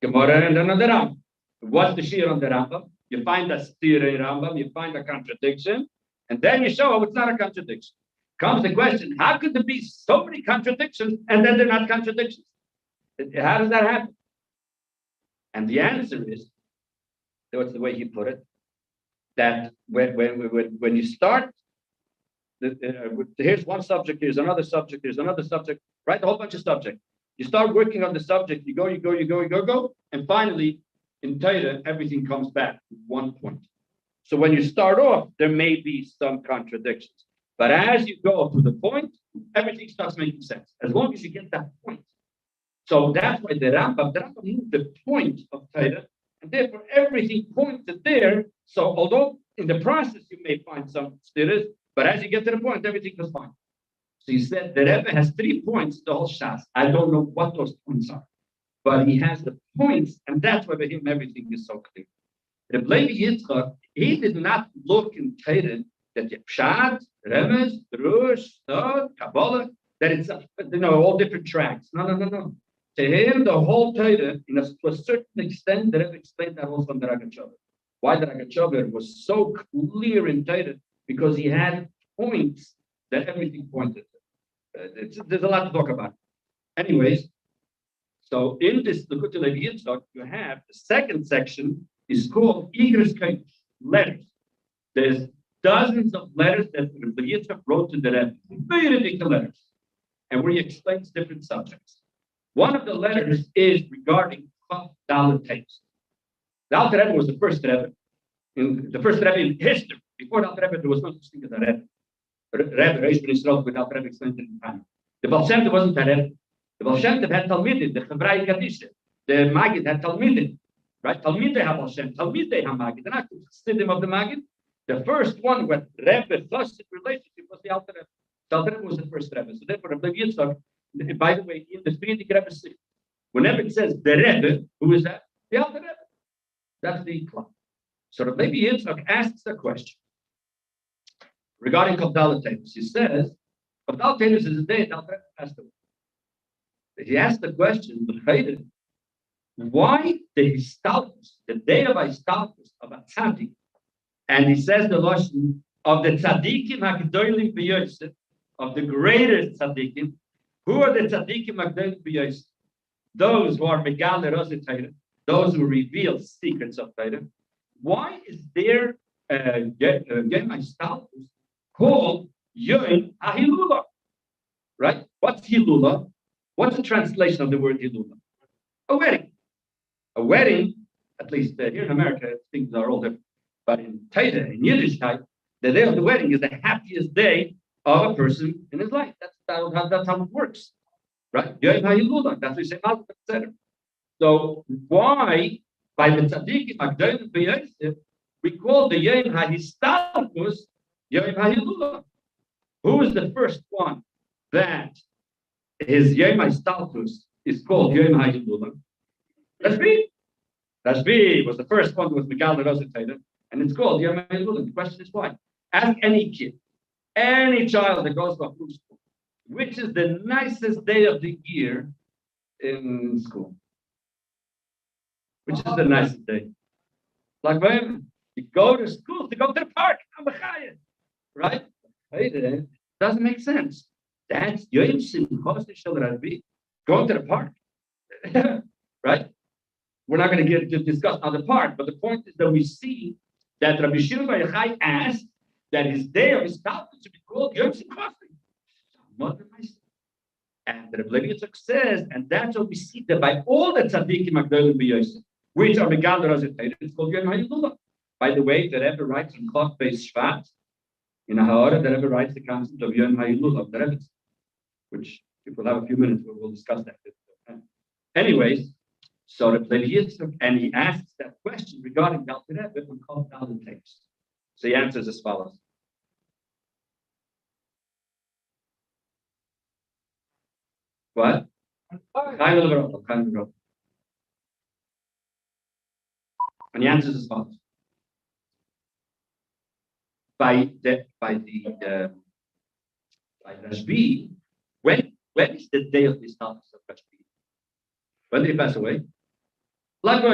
Gemara and another Rambam. What's the shir on the Rambam? You find a steer in Rambam, you find a contradiction, and then you show it's not a contradiction. Comes the question, how could there be so many contradictions and then they're not contradictions? How does that happen? And the answer is, that's the way he put it, that when you start, here's one subject, here's another subject, right? A whole bunch of subjects. You start working on the subject, you go, and finally, in Torah, everything comes back to one point. So when you start off, there may be some contradictions. But as you go to the point, everything starts making sense. As long as you get that point, So that's why the Rambam moved the point of Torah, and therefore everything pointed there. So although in the process you may find some stirs, but as you get to the point, everything was fine. So he said the Rebbe has 3 points, the whole Shas. I don't know what those points are, but he has the points, and that's why for him everything is so clear. The Levi Yitzchak, he did not look in Torah that the Pshat, Remez, Drush, Sod, Kabbalah, that it's all different tracks. No. To him, the whole Torah, to a certain extent, the Rebbe explained that also in the Ragachover. Why the Ragachover was so clear in Torah? Because he had points that everything pointed to. There's a lot to talk about. Anyways, so in this Likutei Levi Yitzchak, you have the second section is called Igros Kodesh, letters. There's dozens of letters that Levi Yitzchak wrote to the Rebbe, very big letters, and where he explains different subjects. One of the letters is regarding Chof Dalet tapes. The Alter Rebbe was the first Rebbe, in history. Before the Alter Rebbe, there was no such thing as a Rebbe. Rebbe, Reish Ben Yisrael, with Alter Rebbe explained it in time. The Baal Shem Tov wasn't a Rebbe. The Baal Shem Tov had Talmidim, the Chevrai Kadisha. The Magid had Talmidim, right? Talmidei have Baal Shem, Talmidei have Magid. They're not the Chassidim of the Magid. The first one with Rebbe Chassid relationship was the Alter Rebbe. The Alter Rebbe was the first Rebbe. So therefore, Rebbe Yitzchak, by the way, in the Frierdiker Rebbe, whenever it says the Rebbe, who is that? The Alter Rebbe. That's the club. So Rebbe Yitzchak asks a question regarding Chof Dalet tapes. He says, Chof Dalet tapes is the day the Alter Rebbe passed away. He asked the question, why the Histalkus, the day of Histalkus of a tzaddik, and he says the lashon of the tzaddikim hagdolim b'yosef, of the greatest tzaddikim. Who are the tzaddikim hagdolim b'yosef? Those who are megale rozet Torah, those who reveal secrets of Torah. Why is there Yom Histalkus called Yom HaHilula? Right? What's Hilula? What's the translation of the word Hilula? A wedding. A wedding, at least here in America, things are all different. But in Torah, in Yiddishkeit, the day of the wedding is the happiest day of a person in his life. That's how it works, right? Yom HaHilula, that's what we say, etc. So why, by the tzaddikim hagdolim b'yosef, we call the Yom HaHistalkus Yom HaHilula? Who is the first one that his Yom HaHistalkus is called Yom HaHilula? Rashbi was the first one who was Megal Rozetated, and it's called Yom HaHilula. The question is why? Ask any kid, any child that goes to a school, which is the nicest day of the year in school? Which is the nicest day? Like when you go to school, to go to the park, right? It doesn't make sense. That's Yom Simchos Shel Rashbi, going to the park, right? We're not going to get to discuss on the part, but the point is that we see that Rabbi Shimon Bar Yochai asked that his day of his talmud should be called Yom Simchos. And the Rebbe Yitzchak says, and that's what we see that by all the tzaddikim hagdolim b'yosef, which are Megal Rozetated, it's called Yom HaHilula. By the way, the Rebbe writes in Chof Beis Shvat, in a Ha'ara, the Rebbe writes the concept of Yom HaHilula, of the Rebbe, which if we'll have a few minutes, we'll discuss that. Anyways, so the Rebbe Yitzchak, and he asks that question regarding the Alter Rebbe on Chof Dalet tapes. So he answers as follows. What? And he answers as follows. By Rashbi, when is the day of his status of Rashbi? When did he pass away? Like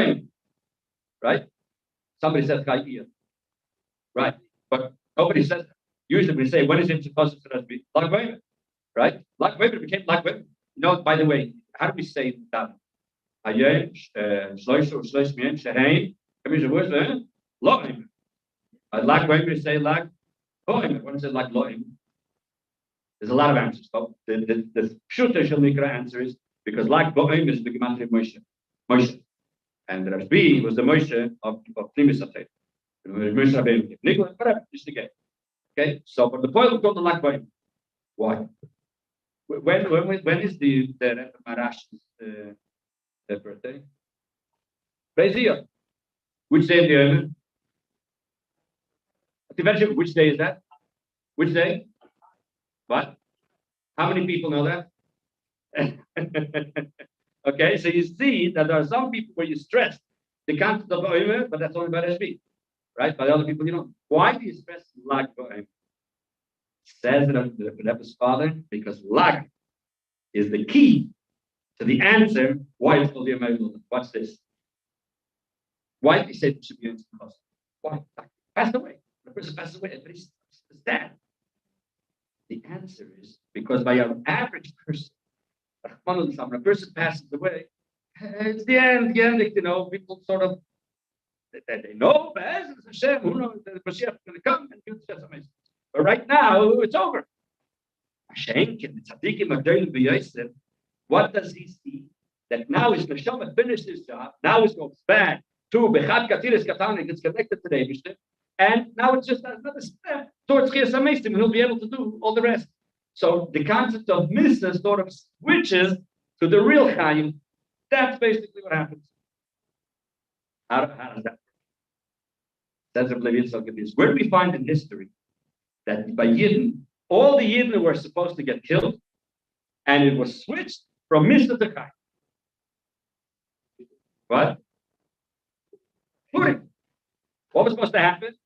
right? Somebody says Chayiyah, right? But nobody says that. Usually we say, when is it supposed to Rashbi? Like right? Like became like women. You know, by the way, how do we say that? Ayem, Shlosh Mien, Shehein, Loim. Like we say like Loim. When it says like Loim, there's a lot of answers. But the Pshuta Shel Mikra answer is because like Loim is the Gematria Moshe. And Rashbi was the Moshe of Primus Atei. Moshe Rabbeinu. Nicholas, whatever, just again. Okay, so but the point will go to like Loim. Why? When is the Rebbe Marash's birthday? Bezier. Which day is the Yom? Which day is that? Which day? What? How many people know that? Okay, so you see that there are some people where you stress the concept of Oimer, but that's only by SB, right? By other people, you know. Why do you stress Lag Oimer? Says the Rebbe's father, because Lag is the key to the answer why it's called the Omer. Watch this. Why did he say it should be instant cost? Why? Passed away. The person passed away. Everybody's dead. The answer is because by our average person, when a person passes away, it's the end, you know, people sort of, they know, Hashem, who knows, the Mashiach is going to come and do this. But right now, it's over. What does he see? That now his neshama finished his job, now it goes back to Bechad Katiris Katana, gets connected to the Eibishter, and now it's just another step towards Chiyas HaMeisim, and he'll be able to do all the rest. So the concept of Misa sort of switches to the real Chaim. That's basically what happens. How does that work? Says Rebbe Yitzchak, where do we find in history that by Yidden, all the Yidden were supposed to get killed, and it was switched from Misa to Chaim? What? Purim. What was supposed to happen?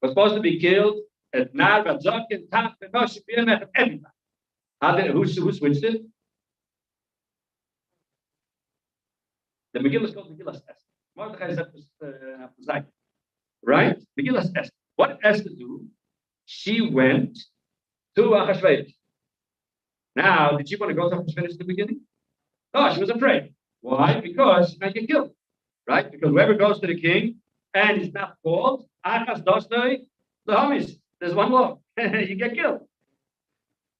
Was supposed to be killed at Nar, Badzokin, Taf, Benosh, B'Yemet, everybody. Who switched it? The Megillah is called Megillah Esther. Mordechai is right? Megillah Esther. What did Esther do? She went to Achashverosh. Now, did she want to go to Achashverosh at the beginning? No, she was afraid. Why? Because she might get killed, right? Because whoever goes to the king and is not called, Achas Dostoi, the homies. There's one law. You get killed.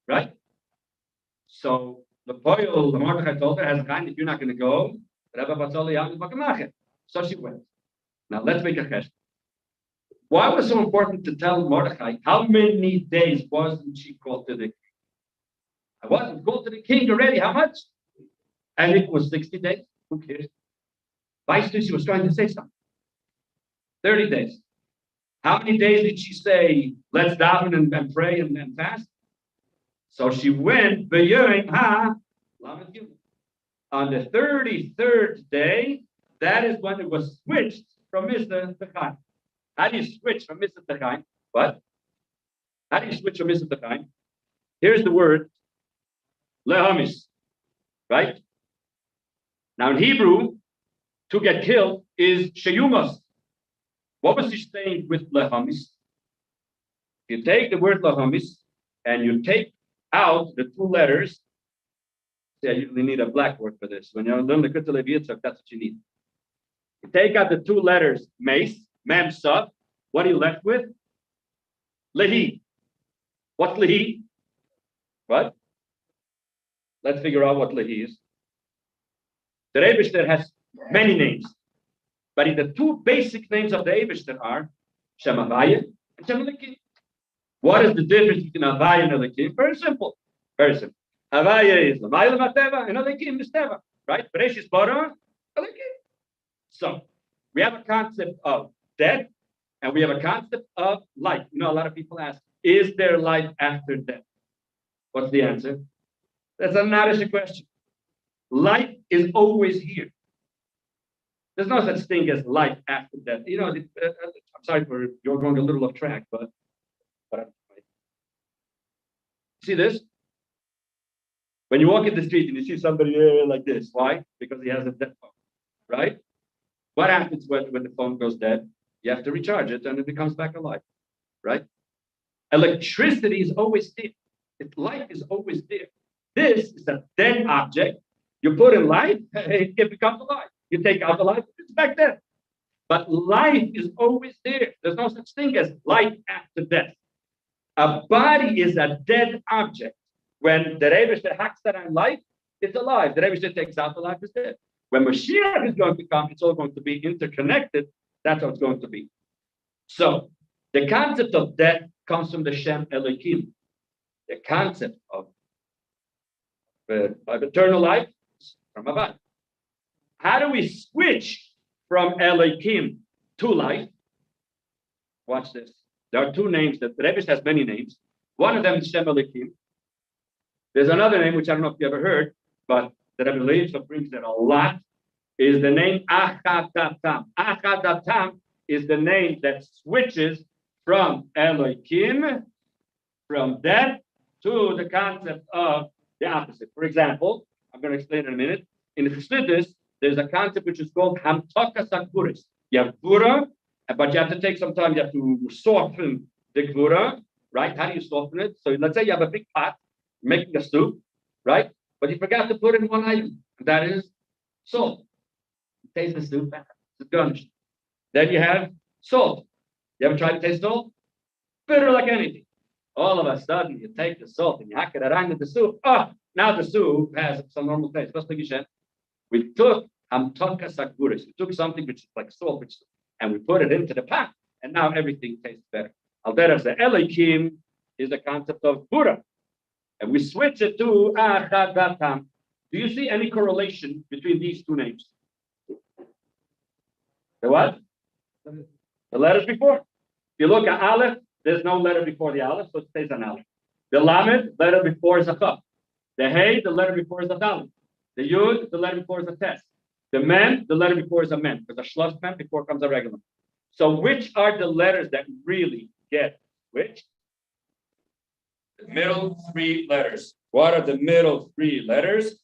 Right? So the Mordechai told her, if you're not going to go, so she went. Now let's make a question. Why was it so important to tell Mordechai how many days wasn't she called to the king? I wasn't called to the king already. How much? And it was 60 days. Who cares? Vice she was trying to say something. 30 days. How many days did she say, let's daven and pray and fast? So she went, on the 33rd day, that is when it was switched from Misa to Chaim. How do you switch from Misa to Chaim? What? How do you switch from Misa to Chaim? Here's the word, lehamis, right? Now in Hebrew, to get killed is sheyumas. What was he saying with lehamis? You take the word lehamis and you take out the two letters. See, I usually need a blackboard for this. When you learn the Kuttel Yitzchak, that's what you need. You take out the two letters, mace, mem, sub. What are you left with? Lehi. What's lehi? What? Let's figure out what lehi is. The Eibishter has many names, but the two basic names of the Eibishter are Shem Havaya and Shem Elikim. What is the difference between Havaya and Elikim? Very simple. Very simple. Havaya is Lamayla Mateva and Elikim is Teva, right? Bereshis Bara, Elikim. So we have a concept of death and we have a concept of life. You know, a lot of people ask, is there life after death? What's the answer? That's not a question. Life is always here. There's no such thing as life after death. You know, I'm sorry for you're going a little off track, but see this? When you walk in the street and you see somebody like this, why? Because he has a dead phone, right? What happens when the phone goes dead? You have to recharge it and it becomes back alive, right? Electricity is always there. Life is always there. This is a dead object. You put in life, it becomes alive. You take out the life, it's back there. But life is always there. There's no such thing as life after death. A body is a dead object. When the Rebbe hacks that on life, it's alive. The Rebbe takes out the life, is dead. When Mashiach is going to come, it's all going to be interconnected. That's how it's going to be. So the concept of death comes from the Shem Elohim. The concept of of eternal life from above. How do we switch from Elohim to life? Watch this. There are two names that the Rebbe has many names. One of them is Shem Elohim. There's another name which I don't know if you ever heard, but the Rebbe Leibson brings it a lot. Is the name Achadatam. Achadatam is the name that switches from Elohim, from death, to the concept of the opposite. For example, I'm going to explain in a minute. In Chassidus, there's a concept which is called Hamtaka Sakuris. You have Gvura, but you have to take some time. You have to soften the Gvura, right? How do you soften it? So let's say you have a big pot making a soup, right? But you forgot to put in one item. That is salt. Taste the soup. It's garnished. Then you have salt. You ever tried to taste salt? Bitter like anything. All of a sudden, you take the salt and you hack it around into the soup. Oh, now the soup has some normal taste. We took Hamtaka Sakuris. We took something which is like salt, and we put it into the pot, and now everything tastes better. Al-Derech the Elohim is the concept of Bura. And we switch it to Achadatam. Do you see any correlation between these two names? The what? The letters before. If you look at Aleph, there's no letter before the Aleph, so it stays an Aleph. The Lamed, letter before is a Chof. The Hey, the letter before is a Dalet. The Yud, the letter before is a Tes. The Mem, the letter before is a Mem. There's a Shlosh Mem before comes a regular. So which are the letters that really get switched? The middle three letters. What are the middle three letters?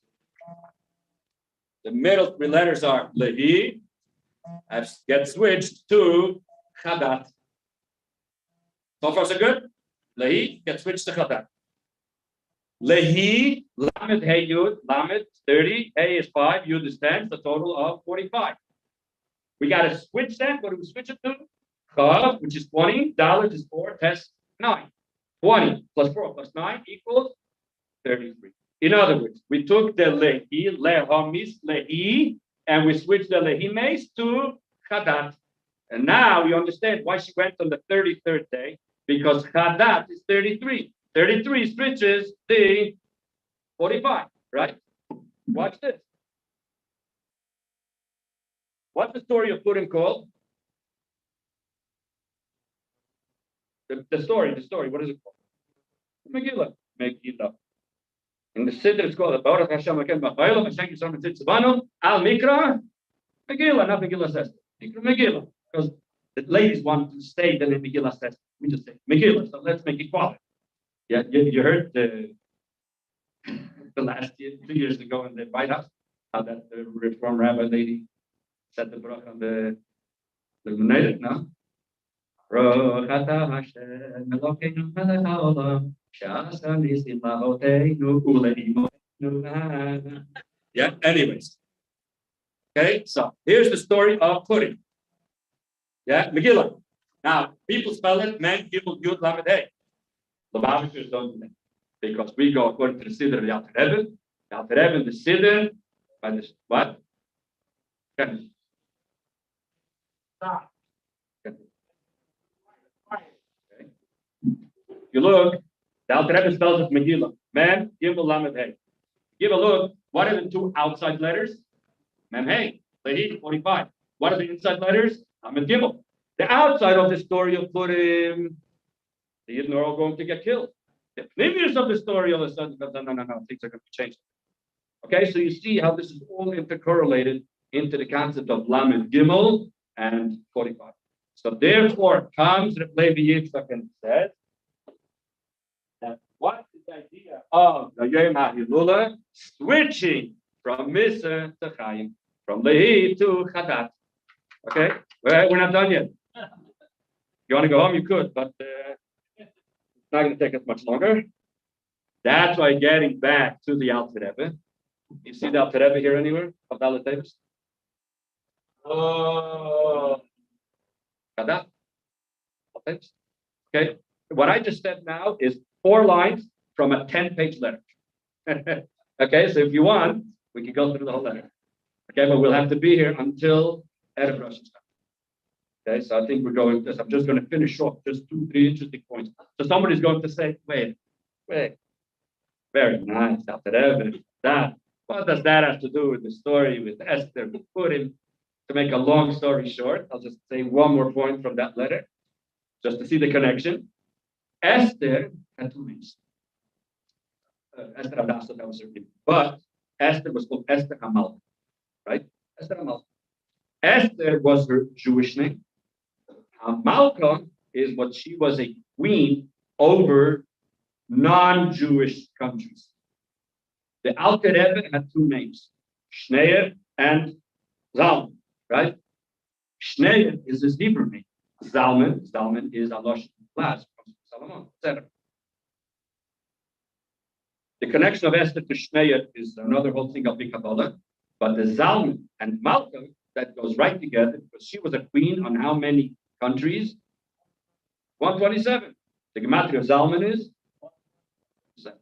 The middle three letters are Lehi, get switched to Chadat. So far so good? Lehi, get switched to Chadat. Lehi, Lamed, Hey, Yud, Lamed, 30, Hey is 5, Yud is 10, the total of 45. We got to switch that. What do we switch it to? Chof, which is 20, Dalet is 4, Tes 9. 20 plus 4 plus 9 equals 33. In other words, we took the Lehi, Lehomis, Lehi, and we switched the Lehimes to Chadat. And now you understand why she went on the 33rd day, because Chadat is 33. 33 switches the 45, right? Watch this. What's the story of Purim called? The story, what is it called? Megillah. In the Siddur, it's called Baruch Hashem Elokeinu Ba'olam, Hashem Yisrael Mitzvah Tzivanu, Al Mikra, Megillah, not Megillah says. Megillah, because the ladies want to say that in Megillah says. We just say Megillah, so let's make equality. Yeah, you heard the last year, 2 years ago in the White House, how that the Reform Rabbi lady said the bracha on the Menaitic, no? Yeah, anyways. Okay, so here's the story of Purim. Yeah, Megillah. Now, people spell it Men, Gimel, Yud, Lamed, Hey. The Lubavitchers don't do that. Because we go according to the Siddur of the Alter Rebbe. The Alter Rebbe and the Siddur, by this, what? Okay. Stop. You look, the Alter Rebbe spells it Megillah. Mem, Gimel, Lamed, Hey. Give a look. What are the two outside letters? Mem, Hey. Lehi, 45. What are the inside letters? Lamed, Gimel. The outside of the story of Purim, the Yidden are all going to get killed. The previous of the story all of a sudden, no, things are going to change. Okay, so you see how this is all intercorrelated into the concept of Lamed Gimel and 45. So therefore comes Rebbe Yitzchak and says that what is the idea of the Yom HaHilula switching from Misa to Chaim, from Lehi to Chadat. Okay, well, we're not done yet. You want to go home, you could, but it's not going to take us much longer. That's why getting back to the Alter Rebbe. You see the Alter Rebbe here anywhere? Of Dalet Davis? Oh. Chadat? Okay, what I just said now is 4 lines from a 10-page letter. Okay, so if you want, we can go through the whole letter. Okay, but we'll have to be here until Erev Rosh Hashanah. Okay, so I think we're going to, I'm just going to finish off just 2-3 interesting points. So somebody's going to say, wait. Very nice, Alter Rebbe. That. What does that have to do with the story with Esther, with Purim? To make a long story short, I'll just say one more point from that letter, just to see the connection. Esther had two names. Esther Hadassah, that was her name. But Esther was called Esther Hamalka, right? Esther Hamalka. Esther was her Jewish name. Hamalka is what she was a queen over non-Jewish countries. The Alter Rebbe had two names, Schneier and Zalman, right? Schneier is his Hebrew name. Zalman is Alosh Laz from Solomon, etc. The connection of Esther to Schneier is another whole thing of the Kabbalah, but the Zalman and Malka, that goes right together because she was a queen on how many countries? 127. The gematria of Zalman is 7.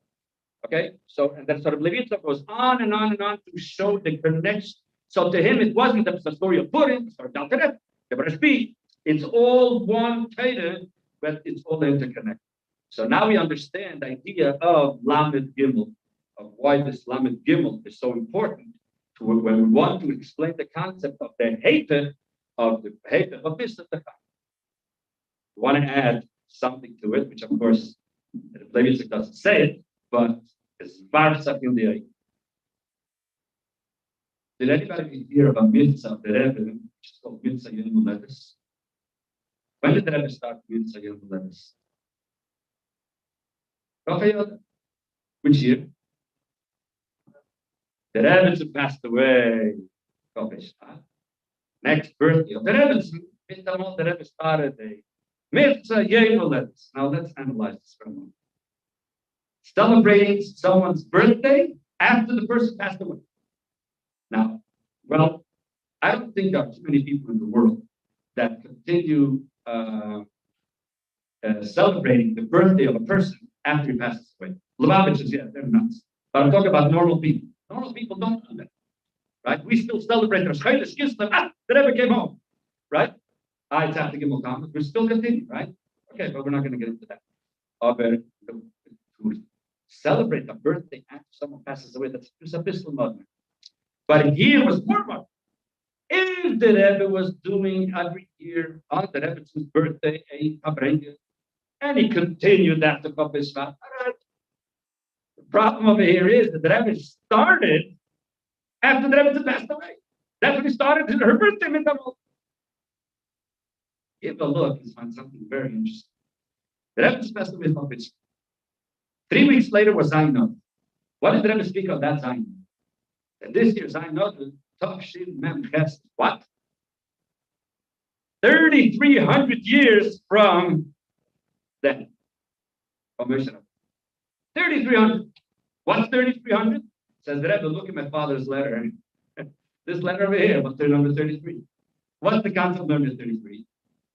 Okay, so and then sort of Levita goes on and on and on to show the connection. So to him, it wasn't the story of Purim, the story of Dalteret, the Bereshit. It's all one Torah, but it's all interconnected. So now we understand the idea of Lamed Gimel, of why this Lamed Gimel is so important to when we want to explain the concept of the Heter of this. We want to add something to it, which of course the Levitic doesn't say it, but it's Varsach in the eye. Did anybody hear about Mitzvah of the Rebbe, which is called Mitzvah Yom Levis? When did the Rebbe start Mitzvah Yom Levis? Which year? The Rebbe passed away. Next birthday of the Rebbe. The Rebbe started a Mitzvah Yom Levis. Now let's analyze this for a moment. Celebrating someone's birthday after the person passed away. Now, well, I don't think there are too many people in the world that continue celebrating the birthday of a person after he passes away. Lubavitchers, yeah, they're nuts. But I'm talking about normal people. Normal people don't do that, right? We still celebrate Rosh Chodesh Kislev. The Rebbe came home, right? It's after Gimel Tammuz. We're still continuing, right? Okay, but we're not going to get into that. To celebrate a birthday after someone passes away, that's a pistol movement. But here was more money. If the Rebbe was doing every year on the Rebbe's birthday a Farbrengen, and he continued that to Chof Shvat. The problem over here is that the Rebbe started after the Rebbe passed away. That's when he started her birthday. Give a look, you find something very interesting. The Rebbe passed away Chof Shvat. 3 weeks later was Zainot. What did the Rebbe speak of that Zainot? And this year Zainot, Tavshin Mem Ches, what? 3,300 years from then. 3,300. What's 3,300? Says the Rebbe, look at my father's letter. This letter over here, what's their number 33? What's the concept of number 33?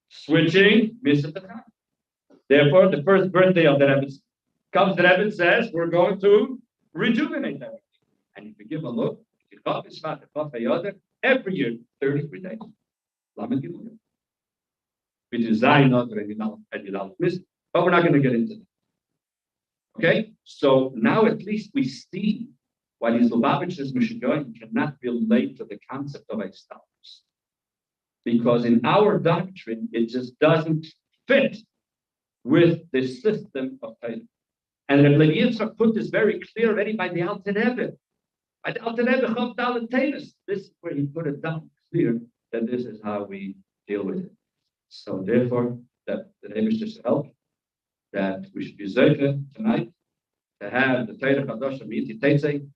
Switching Misatachah. Therefore, the first birthday of the Rebbe comes, the Rebbe says, we're going to rejuvenate everything. And if you give a look, every year, 33 days. Which is Zainot, but we're not going to get into that. Okay? So now at least we see why these Lubavitchers Mishigoyim cannot relate to the concept of Extalus. Because in our doctrine, it just doesn't fit with the system of Torah. And Rebbe Yitzchak put this very clear already by the Alter Rebbe. By the Alter Rebbe Chof Dalet Teres. This is where he put it down clear that this is how we deal with it. So therefore, that the Rebbe should help, that we should be zeicher tonight to have the Torah Kadosh Miti Tetzei,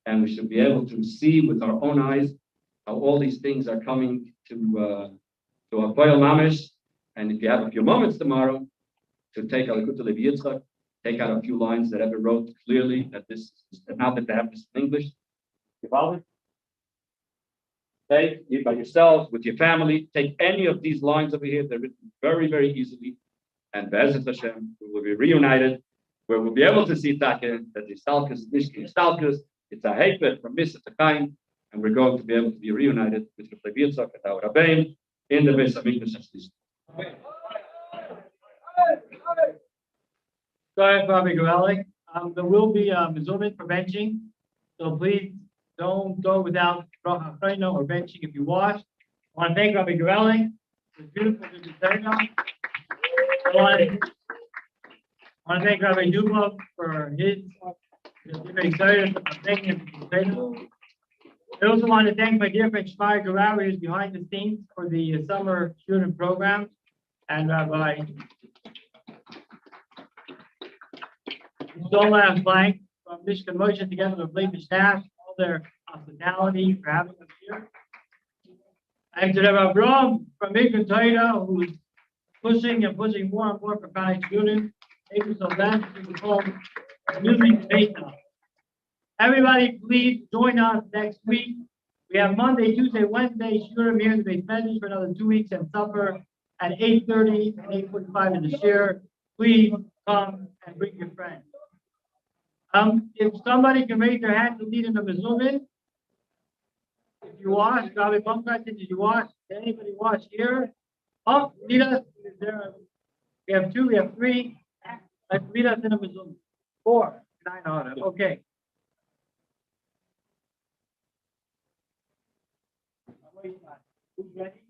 and we should be able to see with our own eyes how all these things are coming to a Poel Mamish. And if you have a few moments tomorrow to take a Likutei Levi Yitzchak, take out a few lines that Rebbe wrote clearly that this is now that they have this in English. Take it by yourselves, with your family, take any of these lines over here. They're written very, very easily. And Be'ezet Hashem, we will be reunited, where we'll be able to see that the Stalkus is Nishki Stalkus, it's a Heifet from Misa to Kain, and we're going to be able to be reunited with the Levi Yitzchak and our Rabbein in the Beis HaMikdash Shlish. Sorry, Father Gorelick. There will be Mizumit for benching. So please don't go without bracha chayna or benching if you wash. I want to thank Rabbi Gorelli. It's beautiful to be there now. I want to thank Rabbi Dubov for his very excited. Thank him for his. I also want to thank my dear friend Shmai Garawi, who's behind the scenes for the summer student program, and Rabbi Zola Blank from Michigan Motion, together with Blake staff, all their hospitality for having us here. And to Rabbi Brom from Michigan Torah, who's pushing and pushing more and more for college students. Thank you so much. We can call music based on. Everybody, please join us next week. We have Monday, Tuesday, Wednesday, Shurim here in the base measures for another 2 weeks, and supper at 8:30 and 8:45 in the share. Please come and bring your friends. If somebody can raise their hand to lead in the Mizumin, if you wash, Rabbi Bumka, did you wash? Did anybody wash here? Oh, lead us. Is there we have 2, we have 3. Let's lead us in the Mizumin. 4, 9 order. Okay. Who's ready?